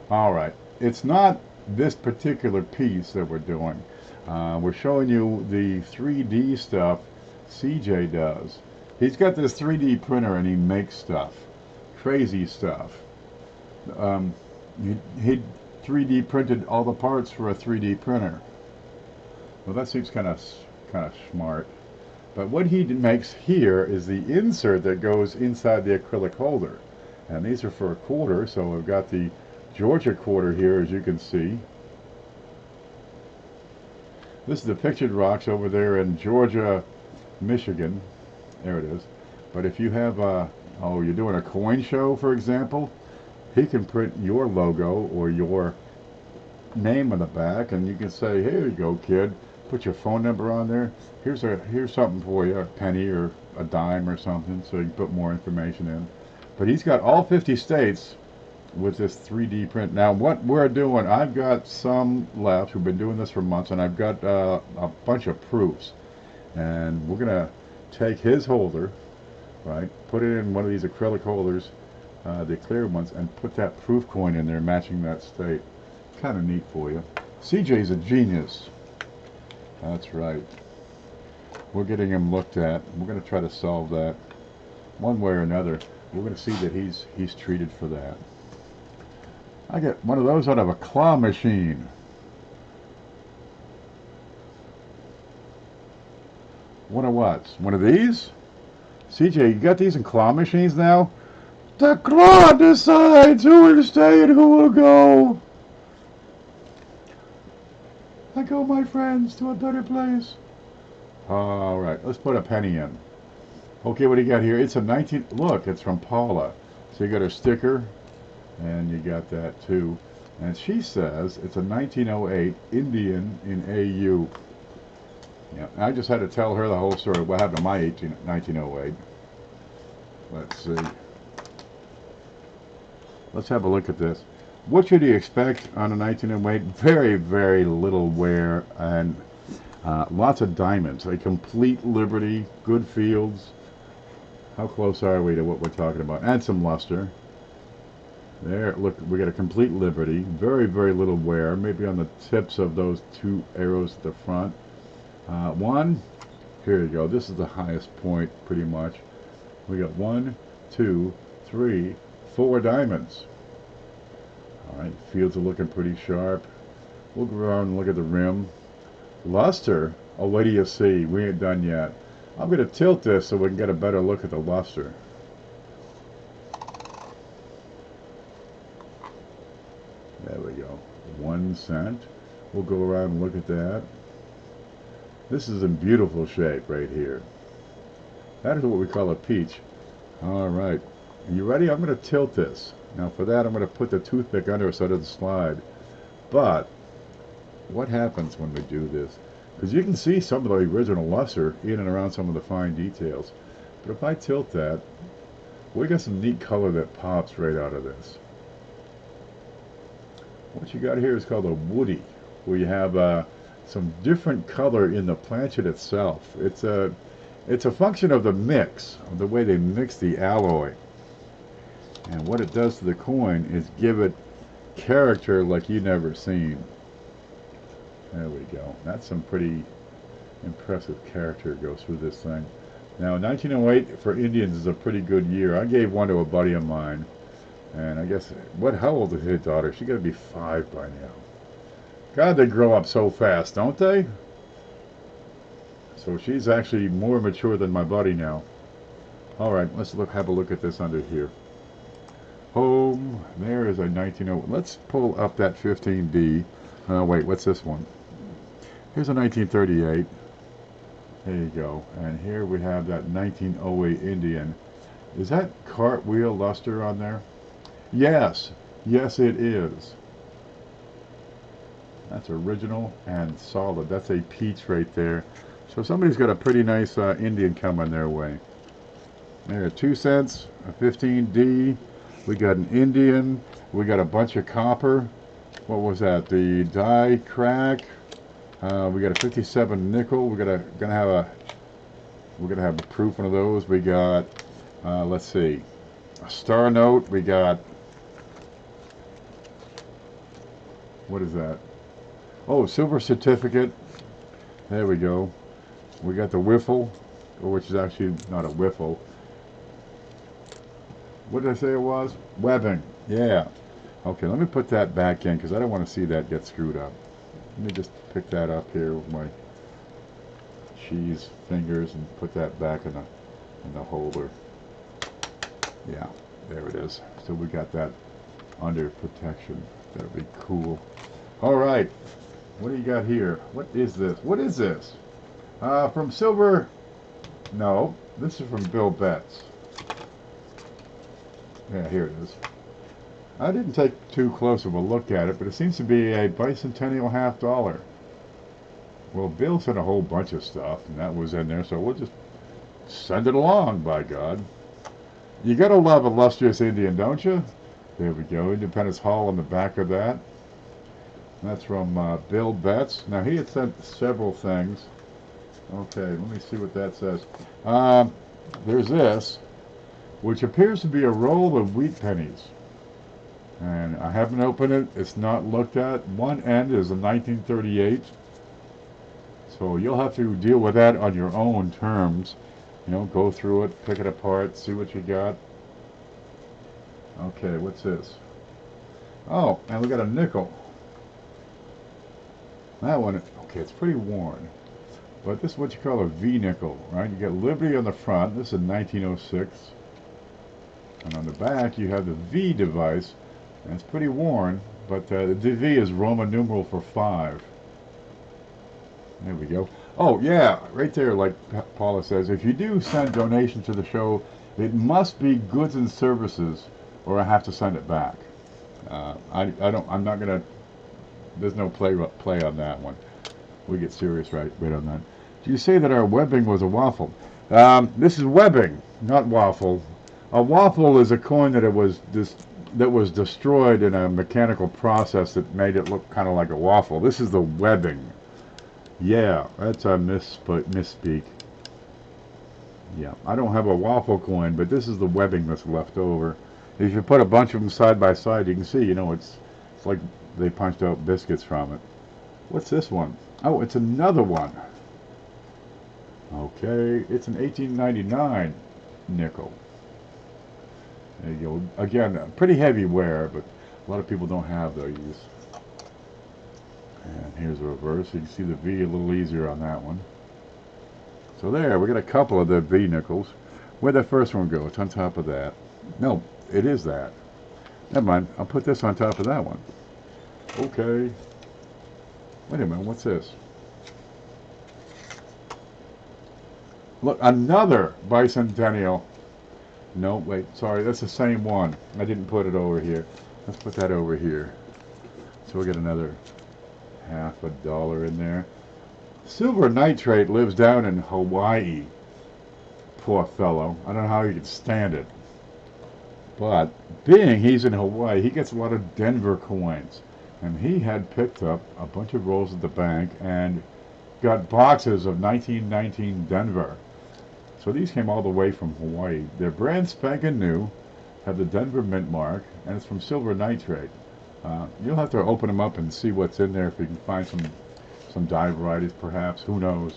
All right. It's not this particular piece that we're doing. We're showing you the 3D stuff CJ does. He's got this 3D printer and he makes stuff. Crazy stuff. He 3D printed all the parts for a 3D printer. Well, that seems kind of smart. But what he makes here is the insert that goes inside the acrylic holder. And these are for a quarter, so we've got the Georgia quarter here, as you can see. This is the pictured rocks over there in Georgia, Michigan. There it is. But if you have you're doing a coin show, for example, he can print your logo or your name on the back, and you can say, "Here you go, kid. Put your phone number on there. Here's something for you, a penny or a dime or something," so you can put more information in. But he's got all 50 states with this 3D print. Now, what we're doing, I've got some left who've been doing this for months, and I've got a bunch of proofs. And we're gonna take his holder, right? Put it in one of these acrylic holders, the clear ones, and put that proof coin in there, matching that state. Kind of neat for you. CJ's a genius. That's right. We're getting him looked at. We're going to try to solve that one way or another. We're going to see that he's treated for that. I get one of those out of a claw machine. One of what? One of these? CJ, you got these in claw machines now? The claw decides who will stay and who will go. I go, my friends, to a better place. All right, let's put a penny in. Okay, what do you got here? It's a 19... Look, it's from Paula. So you got her sticker, and you got that too. And she says it's a 1908 Indian in AU. Yeah, I just had to tell her the whole story. What happened to my 1908? Let's see. Let's have a look at this. What should you expect on a 1908? Very, very little wear and lots of diamonds. A complete Liberty, good fields. How close are we to what we're talking about? And some luster. There, look, we got a complete Liberty. Very, very little wear. Maybe on the tips of those two arrows at the front. One, here you go. This is the highest point, pretty much. We got 1, 2, 3, 4 diamonds. All right, fields are looking pretty sharp. We'll go around and look at the rim. Luster, oh, wait till you see. We ain't done yet. I'm going to tilt this so we can get a better look at the luster. There we go. 1 cent. We'll go around and look at that. This is in beautiful shape right here. That is what we call a peach. All right. Are you ready? I'm going to tilt this. Now for that, I'm going to put the toothpick under it so it doesn't slide. But what happens when we do this? Because you can see some of the original luster in and around some of the fine details. But if I tilt that, we got some neat color that pops right out of this. What you got here is called a woody, where you have some different color in the planchet itself. It's a function of the mix, of the way they mix the alloy. And what it does to the coin is give it character like you've never seen. There we go. That's some pretty impressive character goes through this thing. Now, 1908 for Indians is a pretty good year. I gave one to a buddy of mine. And I guess, how old is his daughter? She's got to be 5 by now. God, they grow up so fast, don't they? So she's actually more mature than my buddy now. All right, let's have a look at this under here. Home, there is a 1908. Let's pull up that 15D. Wait, what's this one? Here's a 1938. There you go. And here we have that 1908 Indian. Is that cartwheel luster on there? Yes. Yes, it is. That's original and solid. That's a peach right there. So somebody's got a pretty nice Indian coming their way. There, 2 cents, a 15D. We got an Indian. We got a bunch of copper. What was that? The die crack. We got a 57 nickel. We're gonna have a proof one of those. We got let's see, a star note. We got, what is that? Oh, silver certificate. There we go. We got the wiffle, which is actually not a wiffle. What did I say it was? Webbing. Yeah. Okay, let me put that back in because I don't want to see that get screwed up. Let me just pick that up here with my cheese fingers and put that back in the holder. Yeah, there it is. So we got that under protection. That'll be cool. All right. What do you got here? What is this? What is this? From Silver. No, this is from Bill Betts. Yeah, here it is. I didn't take too close of a look at it, but it seems to be a bicentennial $50. Well, Bill sent a whole bunch of stuff, and that was in there, so we'll just send it along, by God. You gotta love Illustrious Indian, don't you? There we go, Independence Hall on the back of that. That's from Bill Betts. Now, he had sent several things. Okay, let me see what that says. There's this, which appears to be a roll of wheat pennies. And I haven't opened it. It's not looked at. One end is a 1938. So you'll have to deal with that on your own terms. You know, go through it, pick it apart, see what you got. Okay, what's this? Oh, and we got a nickel. That one, okay, it's pretty worn. But this is what you call a V-nickel, right? You got Liberty on the front. This is 1906. And on the back, you have the V device. And it's pretty worn, but the V is Roman numeral for 5. There we go. Oh, yeah, right there, like Paula says, if you do send donations to the show, it must be goods and services, or I have to send it back. I'm not gonna. There's no play on that one. We get serious right on that. Do you say that our webbing was a waffle? This is webbing, not waffle. A waffle is a coin that was destroyed in a mechanical process that made it look kind of like a waffle. This is the webbing. Yeah, that's a misspeak. Yeah, I don't have a waffle coin, but this is the webbing that's left over. If you put a bunch of them side by side, you can see, you know, it's like they punched out biscuits from it. What's this one? Oh, it's another one. Okay, it's an 1899 nickel. There you go. Again, pretty heavy wear, but a lot of people don't have those. And here's the reverse. You can see the V a little easier on that one. So there, we got a couple of the V nickels. Where'd that first one go? It's on top of that. No, it is that. Never mind. I'll put this on top of that one. Okay. Wait a minute. What's this? Look, another bicentennial. No, wait. Sorry, that's the same one. I didn't put it over here. Let's put that over here. So we get another $50 in there. Silver nitrate lives down in Hawaii. Poor fellow. I don't know how he can stand it. But being he's in Hawaii, he gets a lot of Denver coins. And he had picked up a bunch of rolls at the bank and got boxes of 1919 Denver. So these came all the way from Hawaii. They're brand spanking new, have the Denver mint mark, and it's from silver nitrate. You'll have to open them up and see what's in there if you can find some dye varieties, perhaps. Who knows?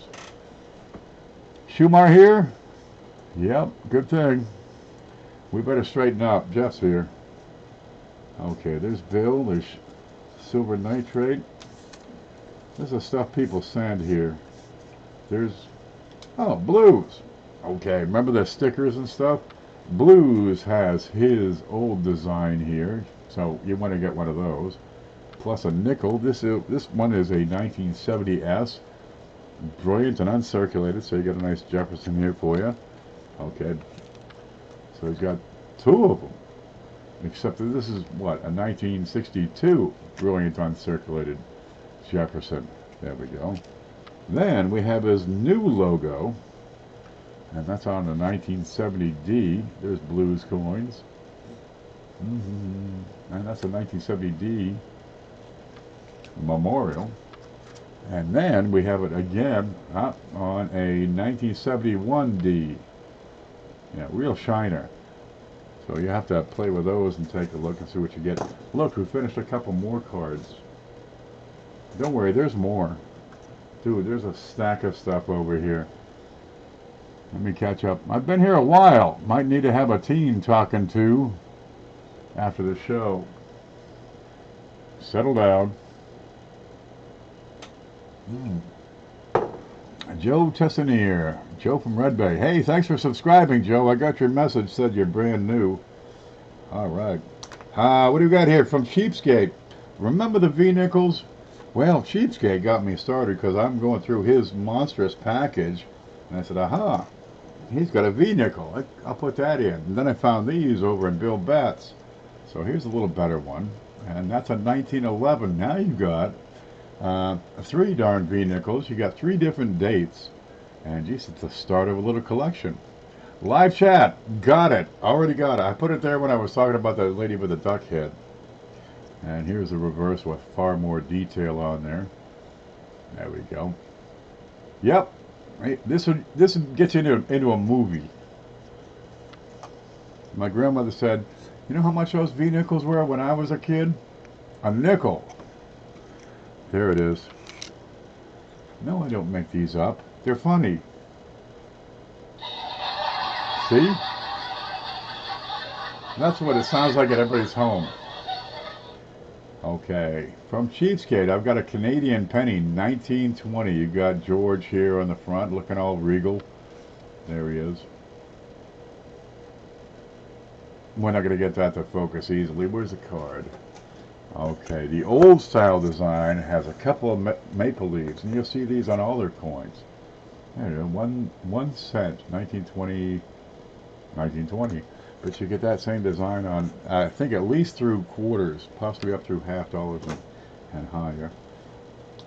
Shumar here? Yep, good thing. We better straighten up. Jeff's here. Okay, there's Bill. There's silver nitrate. This is the stuff people send here. There's, oh, Blues. Okay, remember the stickers and stuff? Blues has his old design here, so you want to get one of those. Plus a nickel. This one is a 1970S. brilliant and uncirculated, so you got a nice Jefferson here for you. Okay, so he's got two of them, except that this is what, a 1962 brilliant uncirculated Jefferson. There we go. Then we have his new logo, and that's on the 1970D. There's Blues coins. And that's a 1970D memorial. And then we have it again on a 1971D. Yeah, real shiner. So you have to play with those and take a look and see what you get. Look, we finished a couple more cards. Don't worry, there's more. Dude, there's a stack of stuff over here. Let me catch up. I've been here a while. Might need to have a team talking to after the show. Settle down. Joe Tessanier. Joe from Red Bay. Hey, thanks for subscribing, Joe. I got your message. Said you're brand new. All right. What do we got here from Cheapskate? Remember the V-Nickels? Well, Cheapskate got me started because I'm going through his monstrous package. And I said, aha, he's got a V-Nickel. I'll put that in. And then I found these over in Bill Betts. So here's a little better one. And that's a 1911. Now you've got 3 darn V-Nickels. You got 3 different dates. And geez, it's the start of a little collection. Live chat. Got it. Already got it. I put it there when I was talking about the lady with the duck head. And here's the reverse with far more detail on there. There we go. Yep. This would get you into a movie. My grandmother said, you know how much those V-Nickels were when I was a kid? A nickel. There it is. No, I don't make these up. They're funny. See? That's what it sounds like at everybody's home. Okay, from Cheapskate, I've got a Canadian penny, 1920. You got George here on the front, looking all regal. There he is. We're not going to get that to focus easily. Where's the card? Okay, the old style design has a couple of maple leaves, and you'll see these on all their coins. There you go, 1 cent, 1920, 1920. But you get that same design on, I think, at least through quarters, possibly up through $50 and higher.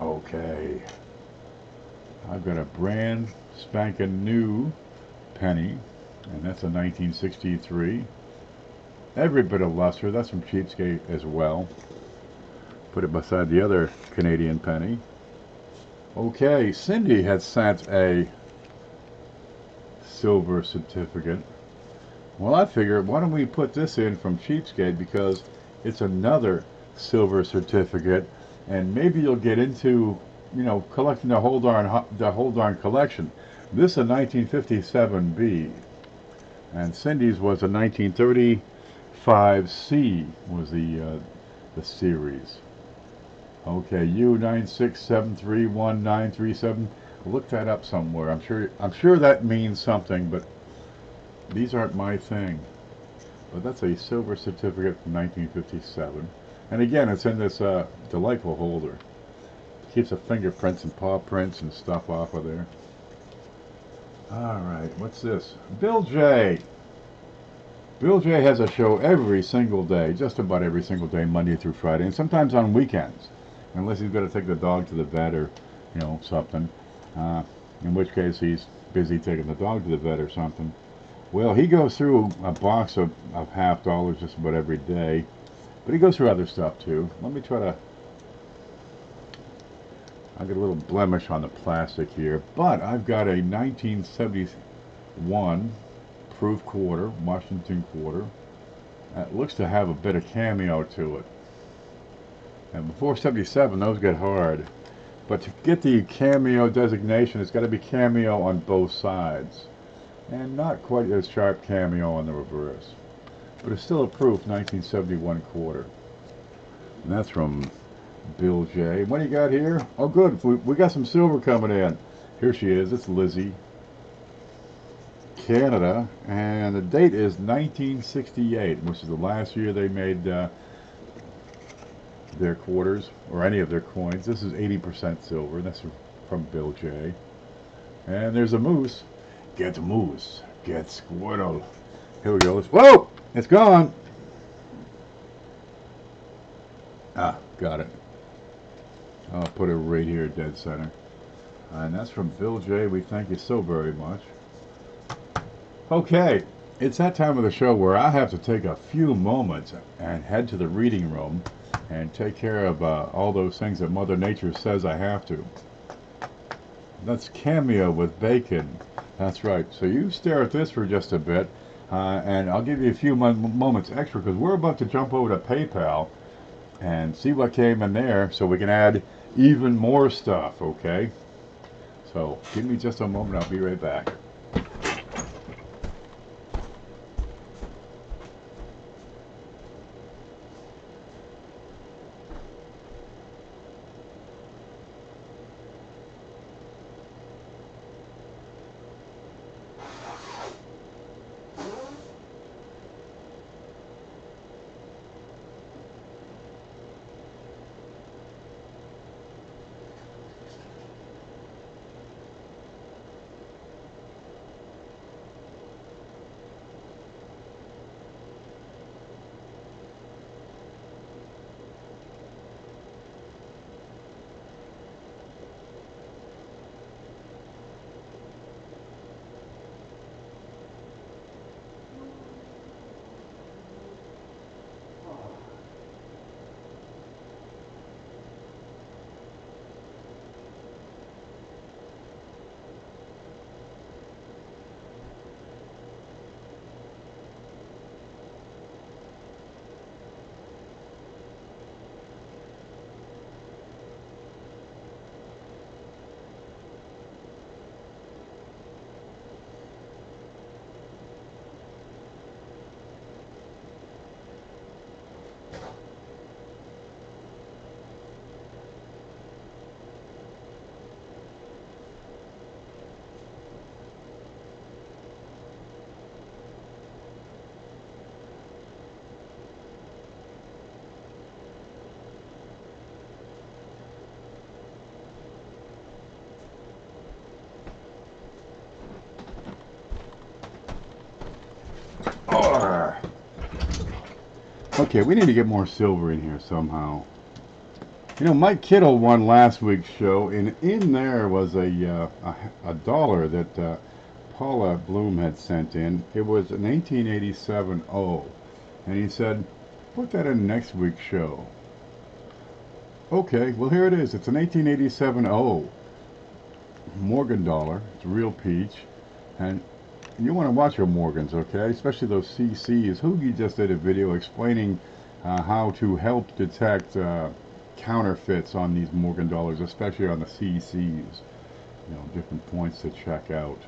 Okay. I've got a brand spanking new penny, and that's a 1963. Every bit of luster. That's from Cheapskate as well. Put it beside the other Canadian penny. Okay, Cindy had sent a silver certificate. Well, I figured, why don't we put this in from Cheapskate, because it's another silver certificate, and maybe you'll get into, you know, collecting the whole darn collection. This is a 1957B, and Cindy's was a 1935C was the series. Okay, U96731937. Look that up somewhere. I'm sure that means something, but these aren't my thing. But that's a silver certificate from 1957. And again, it's in this delightful holder. It keeps the fingerprints and paw prints and stuff off of there. Alright, what's this? Bill J. Bill J has a show every single day, just about every single day, Monday through Friday, and sometimes on weekends. Unless he's got to take the dog to the vet or, you know, something. In which case he's busy taking the dog to the vet or something. Well, he goes through a box of $50 just about every day. But he goes through other stuff too. Let me try to... I've got a little blemish on the plastic here. But I've got a 1971 proof quarter, Washington quarter. That looks to have a bit of cameo to it. And before 77, those get hard. But to get the cameo designation, it's got to be cameo on both sides. And not quite as sharp cameo on the reverse. But it's still a proof 1971 quarter. And that's from Bill J. What do you got here? Oh good, we got some silver coming in. Here she is, it's Lizzie. Canada, and the date is 1968, which is the last year they made their quarters, or any of their coins. This is 80% silver, that's from Bill J. And there's a moose. Get moose. Get squirtle. Here we go. Whoa! It's gone. Ah, got it. I'll put it right here, dead center. And that's from Bill J. We thank you so very much. Okay, it's that time of the show where I have to take a few moments and head to the reading room and take care of all those things that Mother Nature says I have to. That's Cameo with bacon. That's right. So you stare at this for just a bit, and I'll give you a few moments extra because we're about to jump over to PayPal and see what came in there so we can add even more stuff, okay? So give me just a moment. I'll be right back. Okay, we need to get more silver in here somehow. You know, Mike Kittle won last week's show, and in there was a dollar that Paula Bloom had sent in. It was an 1887 O, and he said, put that in next week's show. Okay, well here it is. It's an 1887 O. Morgan dollar. It's real peach. And you want to watch your Morgans, okay? Especially those CCs. Hoogie just did a video explaining how to help detect counterfeits on these Morgan dollars, especially on the CCs. You know, different points to check out.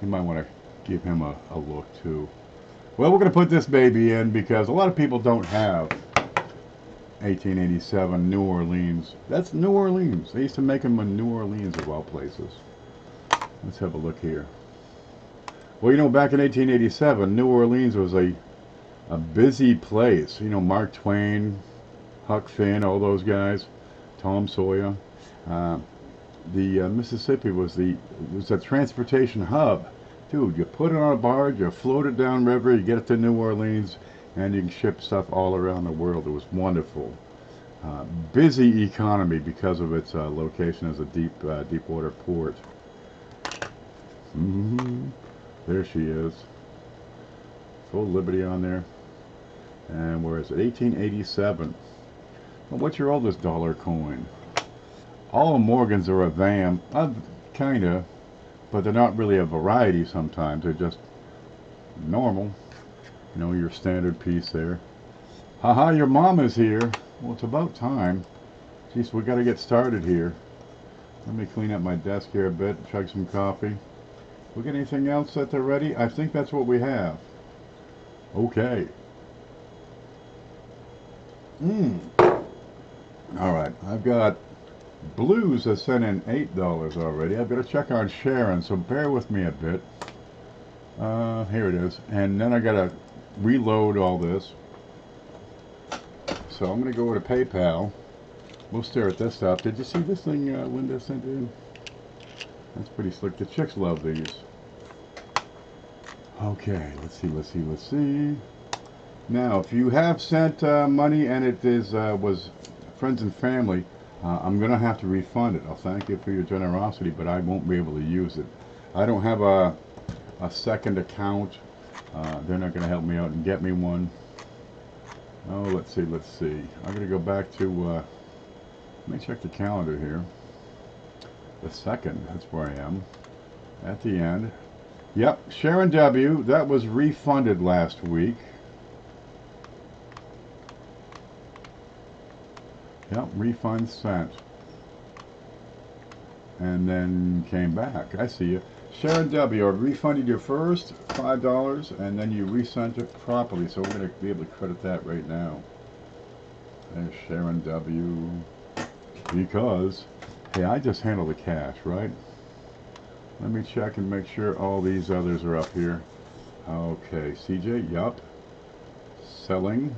You might want to give him a look too. Well, we're going to put this baby in because a lot of people don't have 1887 New Orleans. That's New Orleans. They used to make them in New Orleans of all places. Let's have a look here. Well, you know, back in 1887, New Orleans was a busy place. You know, Mark Twain, Huck Finn, all those guys, Tom Sawyer. The Mississippi was a transportation hub. Dude, you put it on a barge, you float it down river, you get it to New Orleans, and you can ship stuff all around the world. It was wonderful. Busy economy because of its location as a deep water port. There she is. Full Liberty on there. And where is it? 1887. Well, what's your oldest dollar coin? All Morgans are a VAM. Kinda. But they're not really a variety sometimes. They're just normal. You know, your standard piece there. Haha, your mom is here. Well, it's about time. Jeez, we got to get started here. Let me clean up my desk here a bit, chug some coffee. We got anything else that they're ready? I think that's what we have. Okay. Alright, I've got Blues has sent in $8 already. I've got to check on Sharon, so bear with me a bit. Here it is. And then I got to reload all this. So I'm going to go to PayPal. We'll stare at this stuff. Did you see this thing Linda sent in? That's pretty slick. The chicks love these. Okay, let's see. Now, if you have sent money and it was friends and family, I'm going to have to refund it. I'll thank you for your generosity, but I won't be able to use it. I don't have a second account. They're not going to help me out and get me one. Oh, let's see. I'm going to go back to, let me check the calendar here. The 2nd, that's where I am. At the end. Yep, Sharon W., that was refunded last week. Yep, refund sent. And then came back. I see you. Sharon W., I refunded your first $5 and then you resent it properly, so we're going to be able to credit that right now. There's Sharon W. Because, hey, I just handle the cash, right? Let me check and make sure all these others are up here. Okay, CJ, yup. Selling.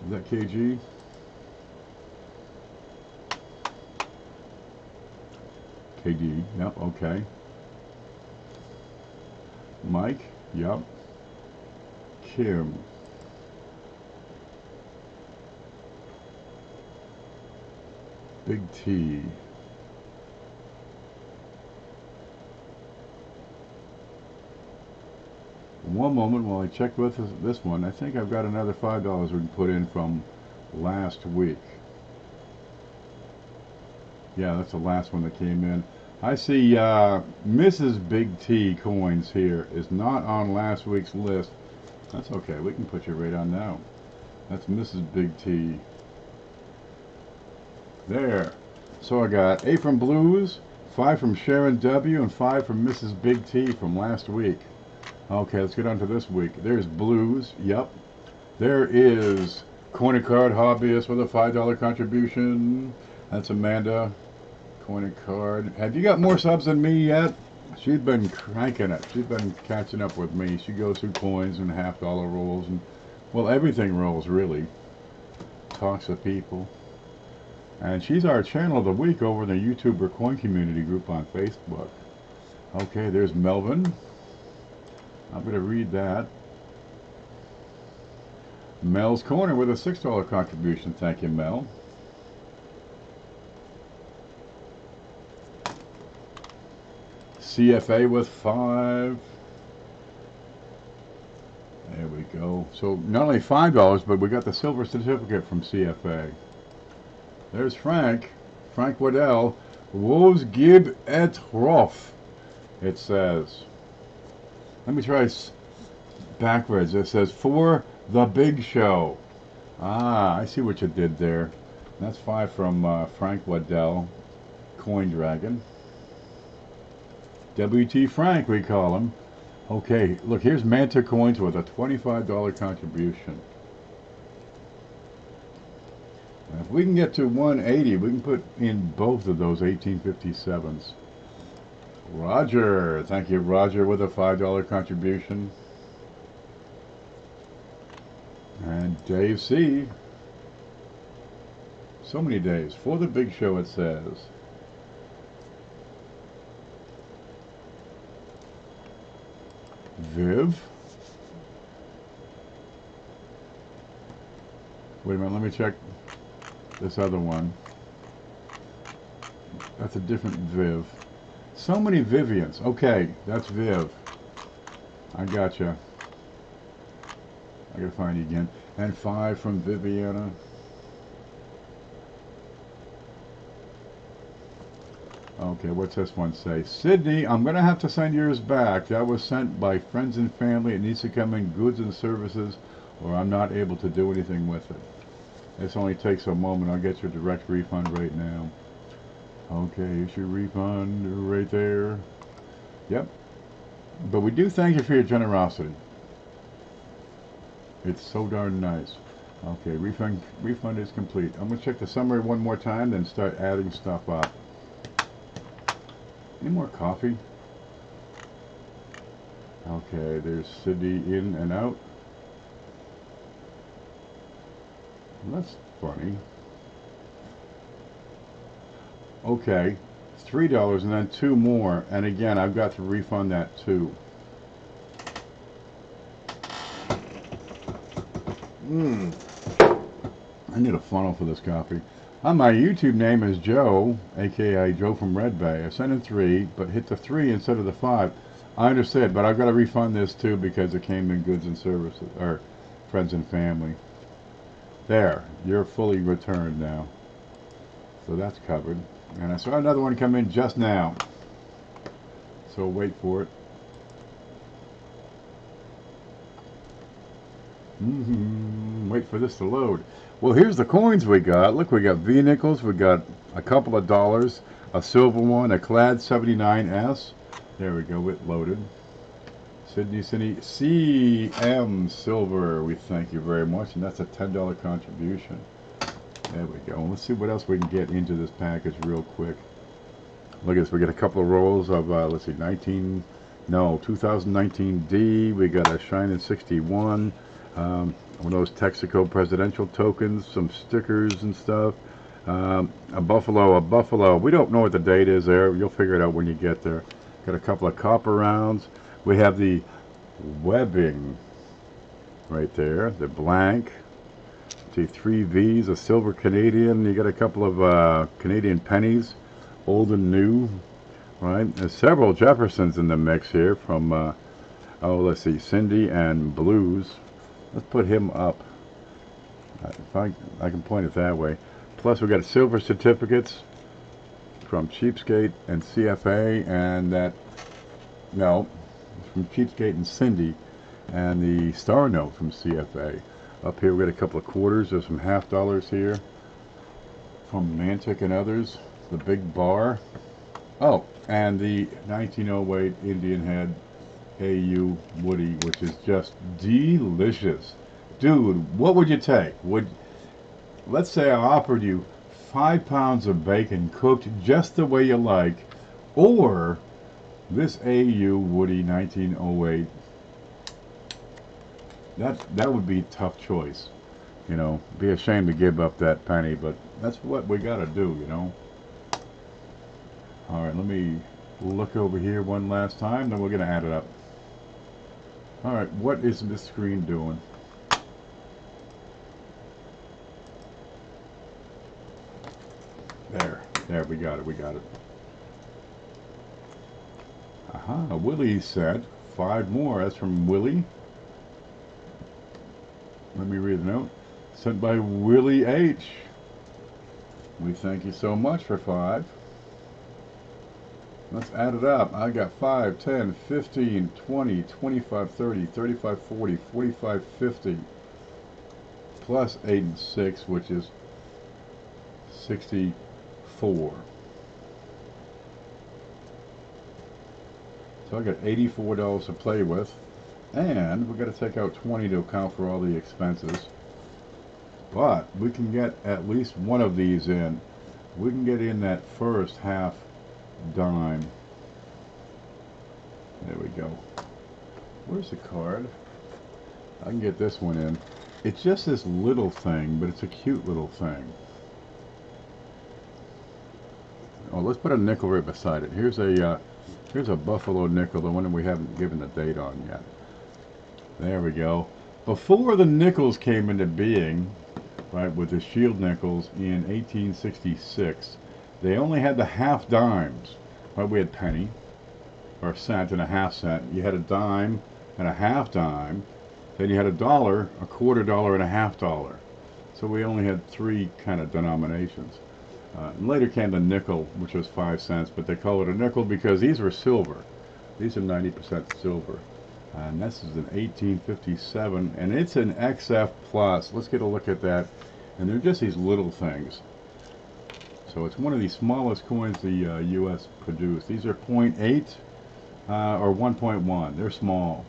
Is that KG? KD, yep, okay. Mike, yep. Kim. Big T. One moment while I check with this one. I think I've got another $5 we can put in from last week. Yeah, that's the last one that came in. I see Mrs. Big T coins here is not on last week's list. That's okay. We can put you right on now. That's Mrs. Big T. There. So I got 8 from Blues, 5 from Sharon W, and 5 from Mrs. Big T from last week. Okay, let's get on to this week. There's Blues. Yep. There is Coin and Card Hobbyist with a $5 contribution. That's Amanda. Coin and Card. Have you got more subs than me yet? She's been cranking it. She's been catching up with me. She goes through coins and half-dollar rolls and, well, everything rolls really. Talks to people. And she's our channel of the week over in the YouTuber coin community group on Facebook. Okay, there's Melvin. I'm going to read that. Mel's Corner with a $6 contribution. Thank you, Mel. CFA with 5. There we go. So not only $5, but we got the silver certificate from CFA. There's Frank Waddell. Woes gib et rof, it says. Let me try backwards. It says, for the big show. Ah, I see what you did there. That's 5 from Frank Waddell, Coin Dragon. WT Frank, we call him. Okay, look, here's Manta Coins with a $25 contribution. If we can get to 180, we can put in both of those 1857s. Roger, thank you, Roger, with a $5 contribution. And Dave C. So many days. For the big show, it says. Viv. Wait a minute, let me check this other one. That's a different Viv. So many Vivians. Okay, that's Viv. I gotcha. I gotta find you again. And 5 from Viviana. Okay, what's this one say? Sydney, I'm gonna have to send yours back. That was sent by friends and family. It needs to come in goods and services, or I'm not able to do anything with it. This only takes a moment. I'll get your direct refund right now. Okay, here's your refund right there. Yep. But we do thank you for your generosity. It's so darn nice. Okay, refund is complete. I'm going to check the summary one more time, then start adding stuff up. Any more coffee? Okay, there's Sydney in and out. Let's funny. Okay, it's $3 and then 2 more. And again, I've got to refund that too. I need a funnel for this coffee. My YouTube name is Joe, aka Joe from Red Bay. I sent in 3, but hit the 3 instead of the 5. I understand, but I've got to refund this too because it came in goods and services, or friends and family. There, you're fully returned now. So that's covered. And I saw another one come in just now. So wait for it. Wait for this to load. Well, here's the coins we got. Look, we got V nickels. We got a couple of dollars, a silver one, a clad 79S. There we go. It loaded. Sydney CM silver. We thank you very much, and that's a $10 contribution. There we go. Let's see what else we can get into this package real quick. Look at this. We got a couple of rolls of let's see, 2019 D. We got a Shining 61. One of those Texaco presidential tokens, some stickers and stuff. A buffalo. We don't know what the date is there. You'll figure it out when you get there. Got a couple of copper rounds. We have the webbing right there, the blank. See, 3 V's, a silver Canadian. You got a couple of Canadian pennies, old and new, right? There's several Jeffersons in the mix here from, let's see, Cindy and Blues. Let's put him up. If I can point it that way. Plus, we got silver certificates from Cheapskate and CFA, and that, no, from Cheapskate and Cindy, and the Star Note from CFA. Up here, we got a couple of quarters. There's some $50 here from Mantic and others. The big bar. Oh, and the 1908 Indian Head AU Woody, which is just delicious. Dude, what would you take? Let's say I offered you 5 pounds of bacon cooked just the way you like, or this AU Woody 1908. That would be a tough choice. You know, be ashamed to give up that penny, but that's what we got to do, you know. All right, let me look over here one last time, then we're going to add it up. All right, what is this screen doing? There, we got it. Aha, Willie said 5 more. That's from Willie. Let me read the note. Sent by Willie H. We thank you so much for 5. Let's add it up. I got 5, 10, 15, 20, 25, 30, 35, 40, 45, 50. Plus 8 and 6, which is 64. So I got $84 to play with. And we've got to take out 20 to account for all the expenses. But we can get at least one of these in. We can get in that first half dime. There we go. Where's the card? I can get this one in. It's just this little thing, but it's a cute little thing. Oh, let's put a nickel right beside it. Here's a buffalo nickel, the one that we haven't given the date on yet. There we go. Before the nickels came into being, right, with the shield nickels in 1866, they only had the half dimes. Right, we had penny, or a cent and a half cent. You had a dime and a half dime. Then you had a dollar, a quarter dollar, and a half dollar. So we only had 3 kind of denominations. And later came the nickel, which was 5 cents, but they call it a nickel because these were silver. These are 90% silver. And this is an 1857, and it's an XF plus. Let's get a look at that. And they're just these little things. So it's one of the smallest coins the U.S. produced. These are 0.8 or 1.1. They're small.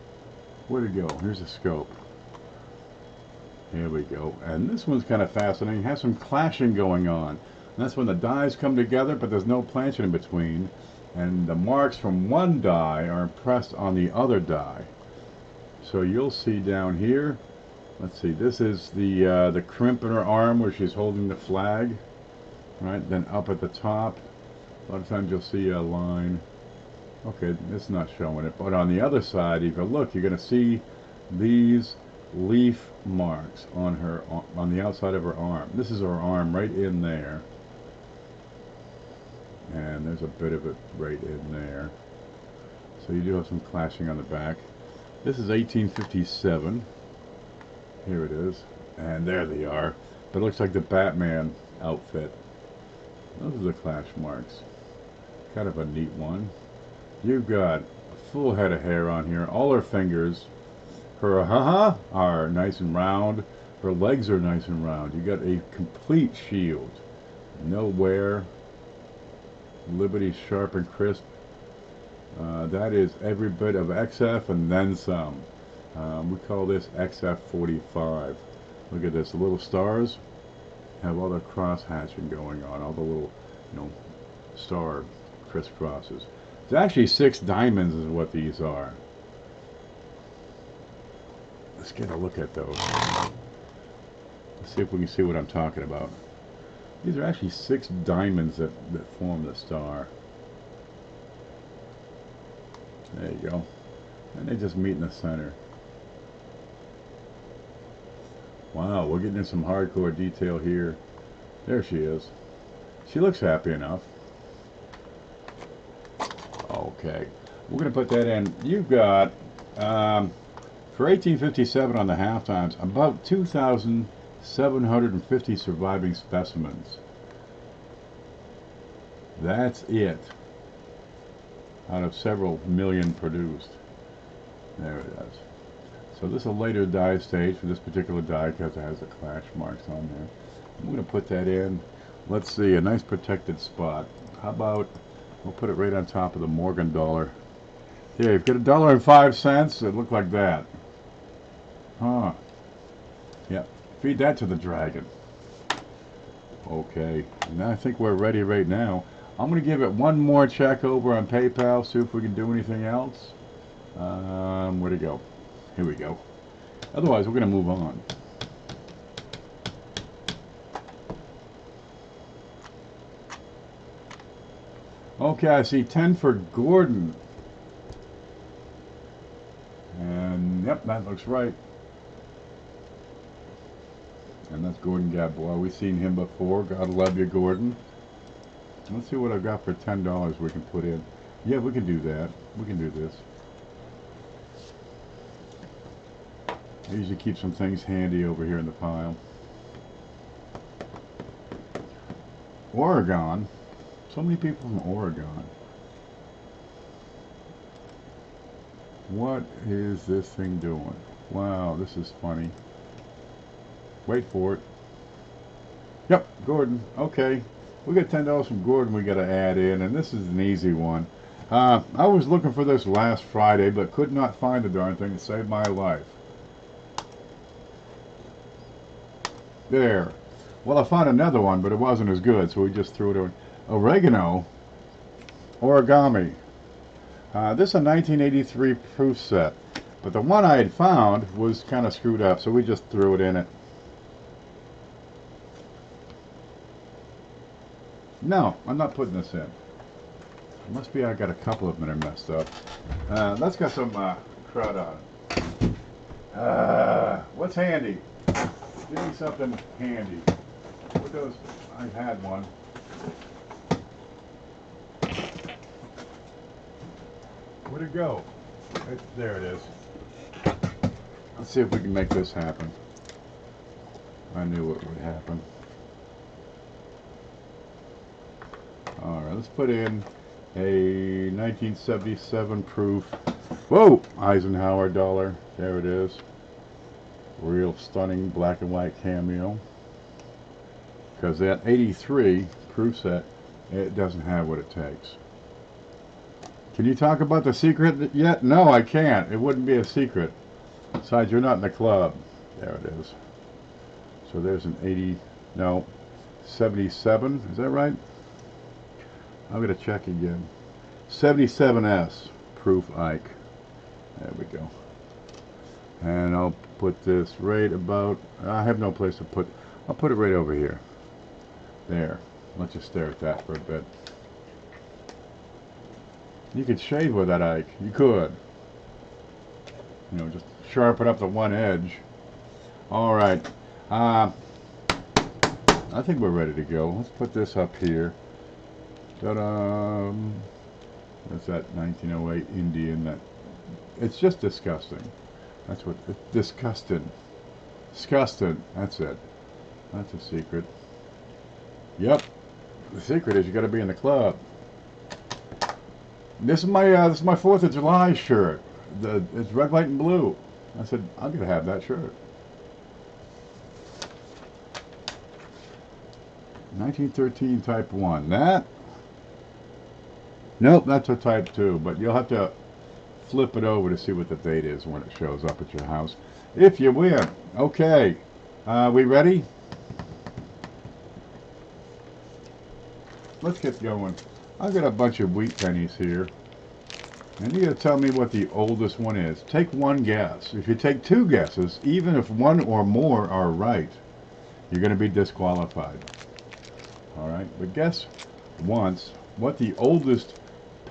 Where'd it go? Here's a scope. Here we go. And this one's kind of fascinating. It has some clashing going on. And that's when the dies come together, but there's no planching in between. And the marks from one die are impressed on the other die. So you'll see down here, Let's see, this is the crimp in her arm where she's holding the flag, right? Then up at the top, a lot of times you'll see a line. Okay, it's not showing it, but on the other side, if you look, you're going to see these leaf marks on her, on the outside of her arm. This is her arm right in there, and there's a bit of it right in there. So you do have some clashing on the back. This is 1857. Here it is, and there they are. But it looks like the Batman outfit. Those are the clash marks. Kind of a neat one. You've got a full head of hair on here. All her fingers, her are nice and round. Her legs are nice and round. You got a complete shield. No wear. Liberty sharp and crisp. That is every bit of XF and then some. We call this XF45. Look at this. The little stars have all the cross hatching going on. All the little, star crisscrosses. It's actually 6 diamonds is what these are. Let's get a look at those. Let's see if we can see what I'm talking about. These are actually 6 diamonds that form the star. There you go. And they just meet in the center. Wow, we're getting in some hardcore detail here. There she is. She looks happy enough. Okay, we're going to put that in. You've got, for 1857 on the half times, about 2,750 surviving specimens. That's it. Out of several million produced. There it is. So this is a later dye stage for this particular dye because it has the clash marks on there. I'm going to put that in. Let's see, a nice protected spot. How about we'll put it right on top of the Morgan dollar. Here, you've got $1.05. It looked like that. Huh. Yep. Feed that to the dragon. Okay. Now I think we're ready right now. I'm going to give it one more check over on PayPal, see if we can do anything else. Where'd it go? Here we go. Otherwise, we're going to move on. Okay, I see 10 for Gordon. And, yep, that looks right. And that's Gordon Gadbois. We've seen him before. God love you, Gordon. Let's see what I've got for $10 we can put in. Yeah, we can do that. We can do this. I usually keep some things handy over here in the pile. Oregon. So many people from Oregon. What is this thing doing? Wow, this is funny. Wait for it. Yep, Gordon. Okay. We got $10 from Gordon we got to add in, and this is an easy one. I was looking for this last Friday, but could not find the darn thing to save my life. There. Well, I found another one, but it wasn't as good, so we just threw it in. Oregano origami. This is a 1983 proof set, but the one I had found was kind of screwed up, so we just threw it in it. No, I'm not putting this in. It must be I got a couple of them that are messed up. That's got some crud on it. What's handy? Give me something handy. What those? I had one. Where'd it go? There it is. Let's see if we can make this happen. I knew it would happen. Alright, let's put in a 1977 proof. Whoa! Eisenhower dollar. There it is. Real stunning black and white cameo. Because that 83 proof set, it doesn't have what it takes. Can you talk about the secret yet? No, I can't. It wouldn't be a secret. Besides, you're not in the club. There it is. So there's an 77. Is that right? I'm going to check again. 77S proof Ike. There we go. And I'll put this right about, I have no place to put, I'll put it right over here. There. Let's just stare at that for a bit. You could shave with that, Ike. You could. You know, just sharpen up the one edge. Alright. I think we're ready to go. Let's put this up here. Ta-da! That's that 1908 Indian. That it's just disgusting. That's what it's disgusting. Disgusting. That's it. That's a secret. Yep. The secret is you got to be in the club. This is my 4th of July shirt. It's red, white, and blue. I said I'm gonna have that shirt. 1913 Type 1. That. Nope, that's a Type 2. But you'll have to flip it over to see what the date is when it shows up at your house. If you win. Okay. We ready? Let's get going. I've got a bunch of wheat pennies here. And you're going to tell me what the oldest one is. Take one guess. If you take two guesses, even if one or more are right, you're going to be disqualified. Alright, but guess once what the oldest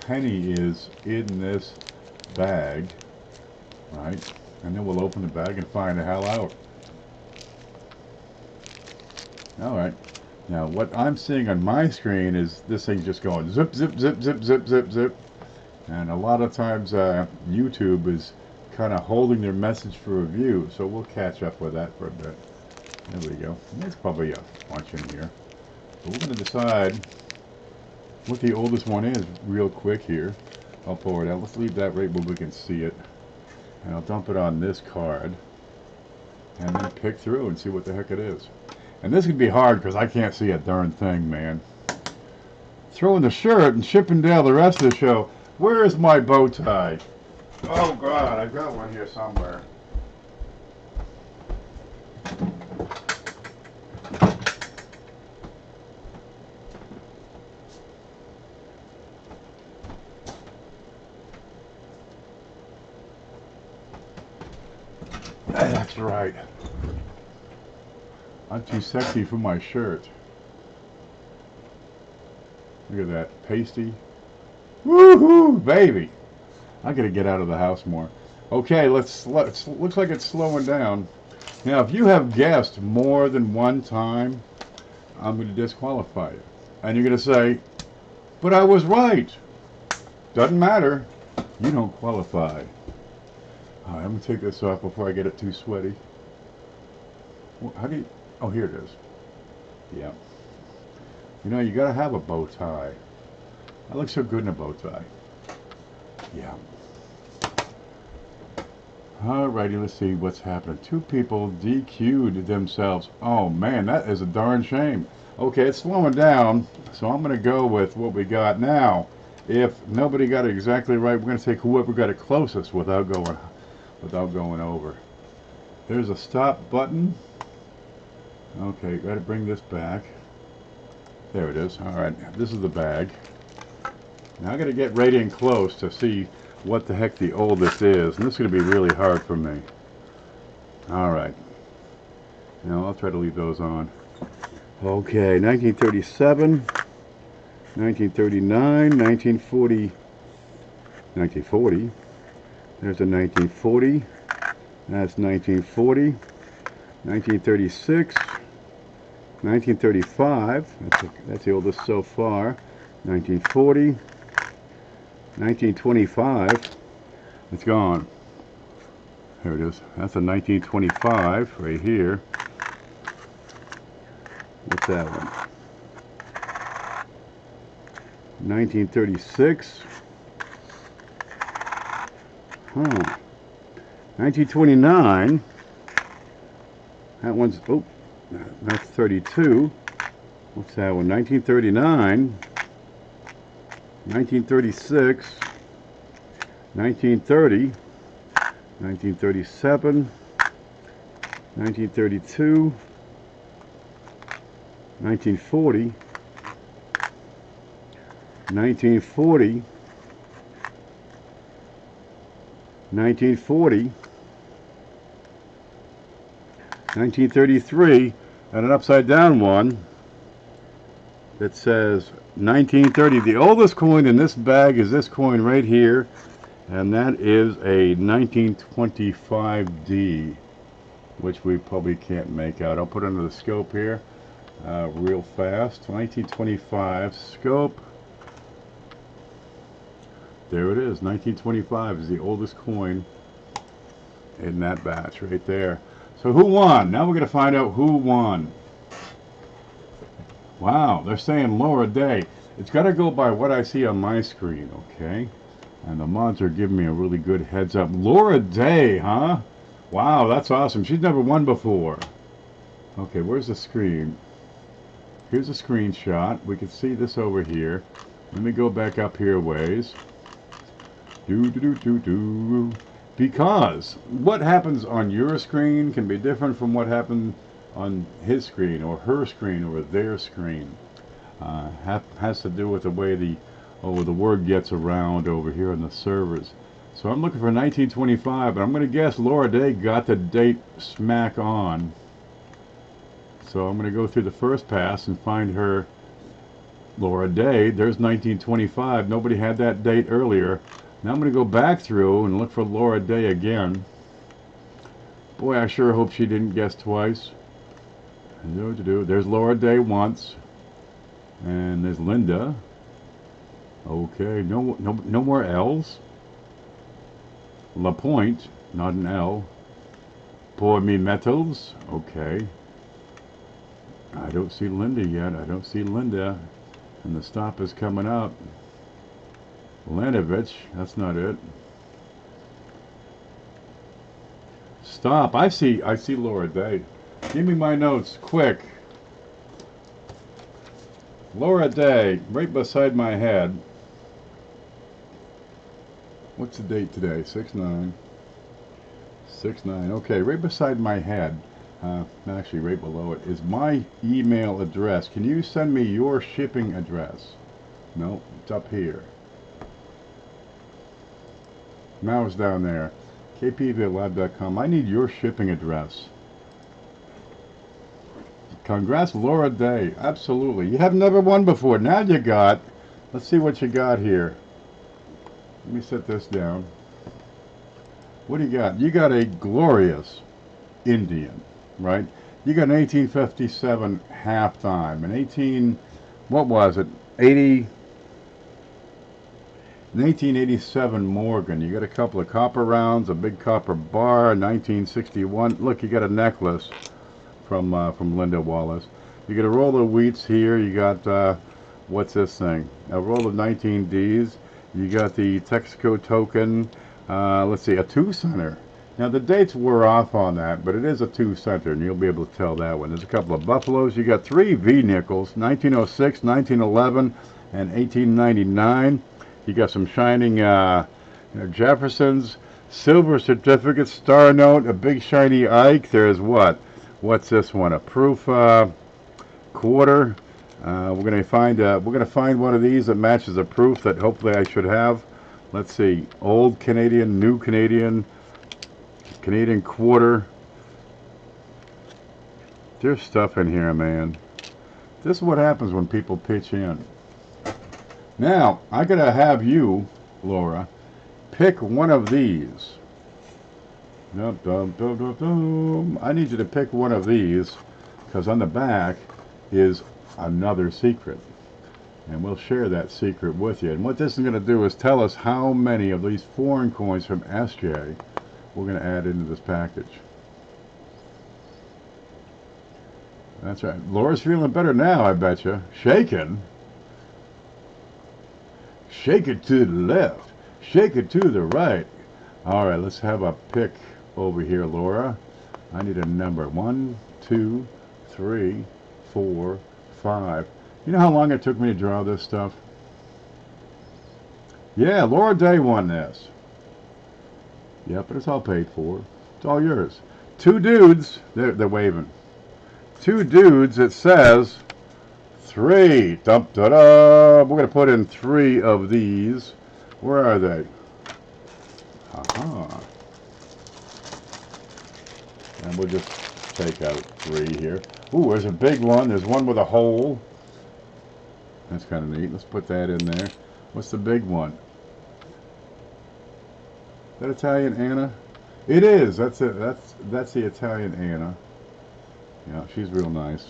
penny is in this bag. Right? And then we'll open the bag and find the hell out. Alright. Now what I'm seeing on my screen is this thing just going zip, zip, zip, zip, zip, zip, zip. And a lot of times YouTube is kind of holding their message for review, so we'll catch up with that for a bit. There we go. There's probably a bunch in here. But we're going to decide what the oldest one is real quick here. I'll pull it out. Let's leave that right where we can see it. And I'll dump it on this card. And then pick through and see what the heck it is. And this could be hard because I can't see a darn thing, man. Throwing the shirt and Chippendale the rest of the show. Where is my bow tie? Oh God, I've got one here somewhere. That's right. I'm too sexy for my shirt. Look at that, pasty. Woohoo, baby! I gotta get out of the house more. Okay, looks like it's slowing down. Now, if you have guessed more than one time, I'm gonna disqualify you. And you're gonna say, but I was right. Doesn't matter. You don't qualify. All right, I'm gonna take this off before I get it too sweaty. How do you, oh, here it is. Yeah. You know, you gotta have a bow tie. I look so good in a bow tie. Yeah. Alrighty, let's see what's happening. 2 people DQ'd themselves. Oh man, that is a darn shame. Okay, it's slowing down, so I'm gonna go with what we got now. If nobody got it exactly right, we're gonna take whoever got it closest without going over. There's a stop button. Okay, gotta bring this back. There it is. Alright, this is the bag. Now I gotta get right in close to see what the heck the oldest is, and this is gonna be really hard for me. Alright. Now I'll try to leave those on. Okay, 1937, 1939, 1940, 1940. There's a 1940. That's 1940. 1936. 1935. That's the oldest so far. 1940. 1925. It's gone. There it is. That's a 1925 right here. What's that one? 1936. Huh. 1929. That one's, oh, that's 32. What's that one? 1939. 1936. 1930. 1937. 1932. 1940. 1940. 1940. 1933, and an upside down one that says 1930. The oldest coin in this bag is this coin right here, and that is a 1925D, which we probably can't make out. I'll put it under the scope here real fast. 1925 scope. There it is. 1925 is the oldest coin in that batch right there. So who won? Now we're going to find out who won. Wow, they're saying Laura Day. It's got to go by what I see on my screen, okay? And the mods are giving me a really good heads up. Laura Day, huh? Wow, that's awesome. She's never won before. Okay, where's the screen? Here's a screenshot. We can see this over here. Let me go back up here a ways. Because what happens on your screen can be different from what happened on his screen or her screen or their screen. Has to do with the way the word gets around over here on the servers. So I'm looking for 1925, but I'm going to guess Laura Day got the date smack on. So I'm going to go through the first pass and find her. Laura Day, there's 1925. Nobody had that date earlier. Now I'm going to go back through and look for Laura Day again. Boy, I sure hope she didn't guess twice. There's Laura Day once. And there's Linda. Okay, no more L's. La Pointe, not an L. Pour me metals. Okay. I don't see Linda yet. I don't see Linda. And the stop is coming up. Lanovich, that's not it. Stop. I see Laura Day. Give me my notes, quick. Laura Day, right beside my head. What's the date today? 6/9. 6/9. Okay, right beside my head. Actually, right below it is my email address. Can you send me your shipping address? No, it's up here. Now it's down there. kpvlive.com. I need your shipping address. Congrats, Laura Day. Absolutely. You have never won before. Now you got. Let's see what you got here. Let me set this down. What do you got? You got a glorious Indian, right? You got an 1857 halftime. An what was it? 1887 Morgan. You got a couple of copper rounds, a big copper bar, 1961. Look, you got a necklace from Linda Wallace. You got a roll of wheats here. You got what's this thing? A roll of 19Ds. You got the Texaco token. Let's see, a 2-center. Now the dates were off on that, but it is a 2-center, and you'll be able to tell that one. There's a couple of buffaloes. You got 3 V nickels, 1906, 1911, and 1899. You got some shining Jeffersons, silver certificate, star note, a big shiny Ike. There's what's this one? A proof quarter. We're gonna find one of these that matches a proof that hopefully I should have. Let's see, old Canadian, new Canadian, Canadian quarter. There's stuff in here, man. This is what happens when people pitch in. Now, I gotta have you, Laura, pick one of these. I need you to pick one of these, because on the back is another secret. And we'll share that secret with you. And what this is going to do is tell us how many of these foreign coins from SJ we're going to add into this package. That's right. Laura's feeling better now, I bet you. Shaking. Shake it to the left. Shake it to the right. All right, let's have a pick over here, Laura. I need a number. 1, 2, 3, 4, 5. You know how long it took me to draw this stuff? Yeah, Laura Day won this. Yep, but it's all paid for. It's all yours. 2 dudes. They're waving. 2 dudes. It says 3. Dum da da. We're going to put in 3 of these. Where are they? Aha. And we'll just take out 3 here. Ooh, there's a big one. There's one with a hole. That's kind of neat. Let's put that in there. What's the big one? Is that Italian Anna? It is. That's it. That's the Italian Anna. Yeah, she's real nice.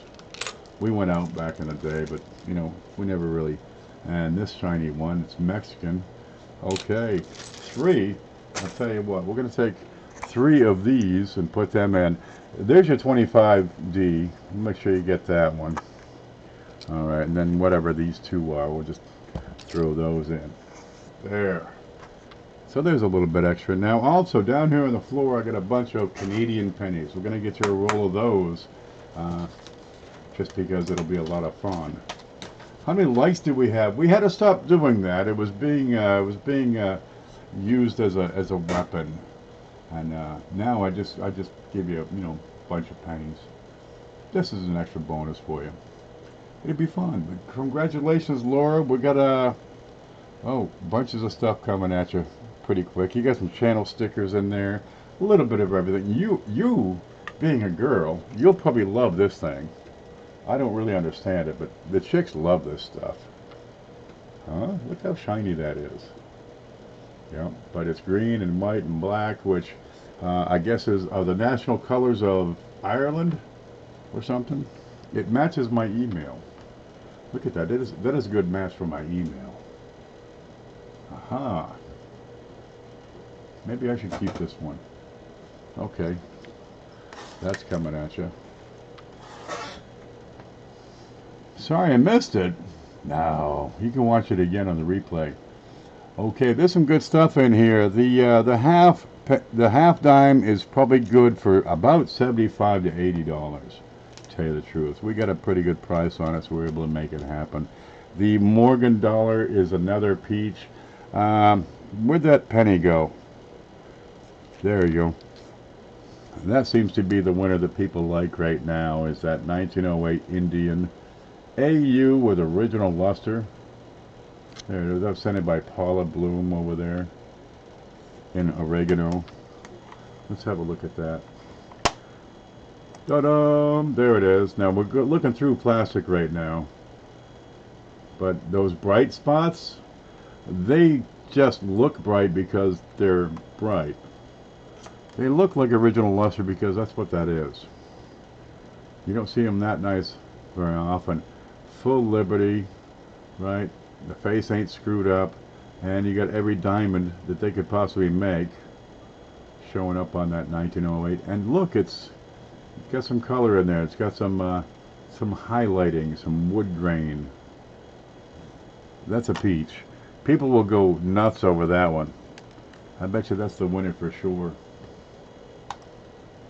We went out back in the day, but you know, we never really. And this shiny one, it's Mexican. Okay, 3. I'll tell you what. We're gonna take 3 of these and put them in. There's your 25D. Make sure you get that one. All right, and then whatever these 2 are, we'll just throw those in. There. So there's a little bit extra. Now also down here on the floor I got a bunch of Canadian pennies. We're going to get you a roll of those just because it'll be a lot of fun. How many likes do we have? We had to stop doing that. It was being used as a weapon. And now I just give you a bunch of pennies. This is an extra bonus for you. It'd be fun. But congratulations, Laura. We got bunches of stuff coming at you pretty quick. You got some channel stickers in there, a little bit of everything. You being a girl, you'll probably love this thing. I don't really understand it, but the chicks love this stuff. Huh? Look how shiny that is. Yeah, but it's green and white and black, which I guess are the national colors of Ireland or something. It matches my email. Look at that. That is a good match for my email. Aha. Maybe I should keep this one. Okay. That's coming at you. Sorry I missed it. No, you can watch it again on the replay. Okay, there's some good stuff in here. The half dime is probably good for about $75 to $80. Tell you the truth, we got a pretty good price on it, so we're able to make it happen. The Morgan dollar is another peach. Where'd that penny go? There you go. That seems to be the winner that people like right now, is that 1908 Indian AU with original luster. There it is. I've sent it by Paula Bloom over there in oregano. Let's have a look at that. Ta-da! There it is. Now we're looking through plastic right now, but those bright spots, they just look bright because they're bright. They look like original luster because that's what that is. You don't see them that nice very often. Full Liberty, right? The face ain't screwed up, and you got every diamond that they could possibly make showing up on that 1908. And look, it's got some color in there. It's got some highlighting, some wood grain. That's a peach. People will go nuts over that one. I bet you that's the winner for sure.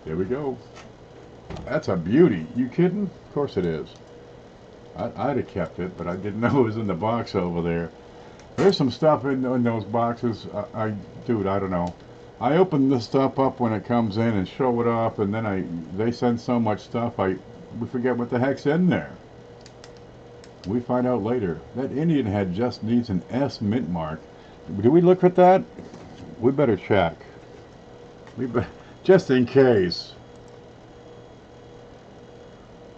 There we go. That's a beauty. You kidding? Of course it is. I'd have kept it, but I didn't know it was in the box over there. There's some stuff in those boxes. Dude, I don't know. I open this stuff up when it comes in and show it off, and then they send so much stuff, we forget what the heck's in there. We find out later. That Indian head just needs an S mint mark. Do we look at that? We better check. Just in case.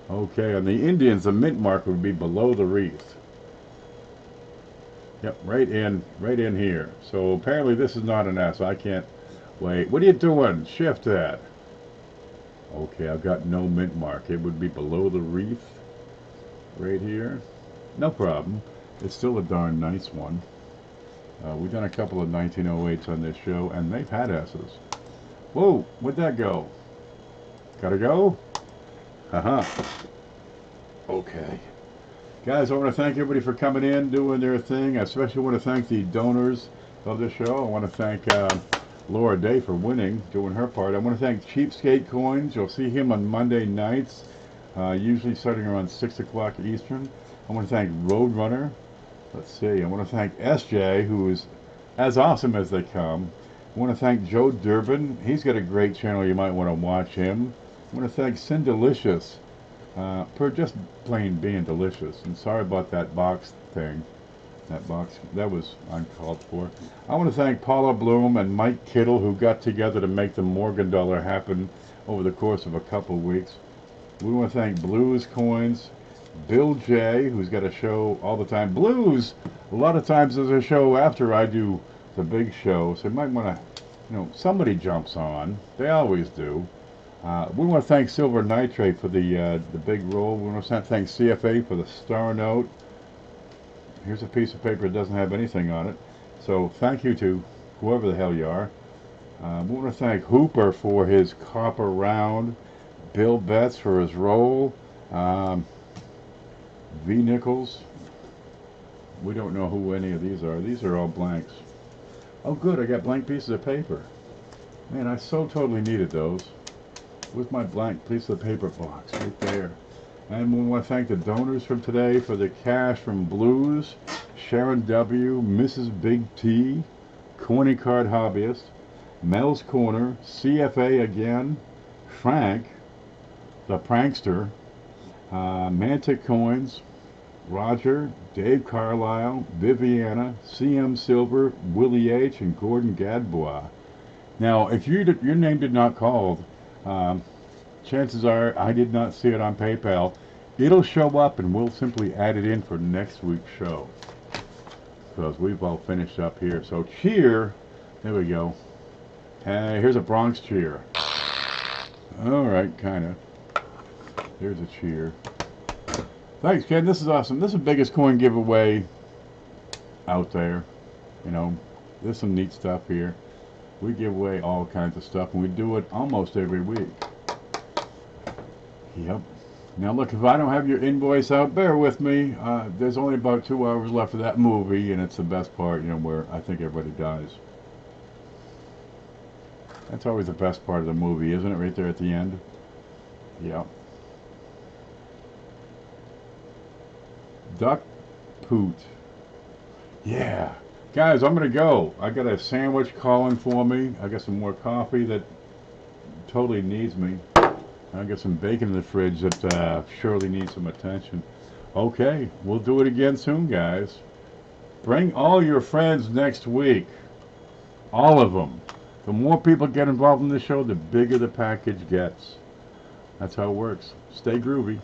Okay, on the Indians, the mint mark would be below the wreath. Yep, right in here. So apparently this is not an S. I can't wait. What are you doing? Shift that. Okay, I've got no mint mark. It would be below the wreath. Right here. No problem. It's still a darn nice one. We've done a couple of 1908s on this show, and they've had S's. Whoa, where'd that go? Gotta go? Haha. Okay. Guys, I want to thank everybody for coming in, doing their thing. I especially want to thank the donors of the show. I want to thank Laura Day for winning, doing her part. I want to thank Cheapskate Coins. You'll see him on Monday nights, usually starting around 6 o'clock Eastern. I want to thank Roadrunner. Let's see. I want to thank SJ, who is as awesome as they come. I want to thank Joe Durbin. He's got a great channel. You might want to watch him. I want to thank Sin Delicious for just plain being delicious. And sorry about that box thing. That box, that was uncalled for. I want to thank Paula Bloom and Mike Kittle, who got together to make the Morgan dollar happen over the course of a couple weeks. We want to thank Blues Coins, Bill J, who's got a show all the time. Blues, a lot of times there's a show after I do the big show, so you might want to, somebody jumps on. They always do. We want to thank Silver Nitrate for the big roll. We want to thank CFA for the star note. Here's a piece of paper that doesn't have anything on it. So thank you to whoever the hell you are. We want to thank Hooper for his copper round, Bill Betts for his roll, V. Nichols. We don't know who any of these are. These are all blanks. Oh good, I got blank pieces of paper. Man, I so totally needed those. With my blank piece of paper box right there. And we want to thank the donors from today for the cash from Blues, Sharon W., Mrs. Big T, Corny Card Hobbyist, Mel's Corner, CFA again, Frank, the Prankster, Mantic Coins, Roger, Dave Carlisle, Viviana, CM Silver, Willie H., and Gordon Gadbois. Now, if your name did not call, chances are I did not see it on PayPal. It'll show up and we'll simply add it in for next week's show. Because we've all finished up here. So cheer. There we go. Hey, here's a Bronx cheer. Alright, kind of. Here's a cheer. Thanks, Ken. This is awesome. This is the biggest coin giveaway out there. There's some neat stuff here. We give away all kinds of stuff and we do it almost every week. Yep. Now look, if I don't have your invoice out, bear with me. There's only about 2 hours left of that movie, and it's the best part, where I think everybody dies. That's always the best part of the movie, isn't it? Right there at the end. Yep. Duck Poot. Yeah. Guys, I'm going to go. I got a sandwich calling for me. I got some more coffee that totally needs me. I got some bacon in the fridge that surely needs some attention. Okay, we'll do it again soon, guys. Bring all your friends next week. All of them. The more people get involved in the show, the bigger the package gets. That's how it works. Stay groovy.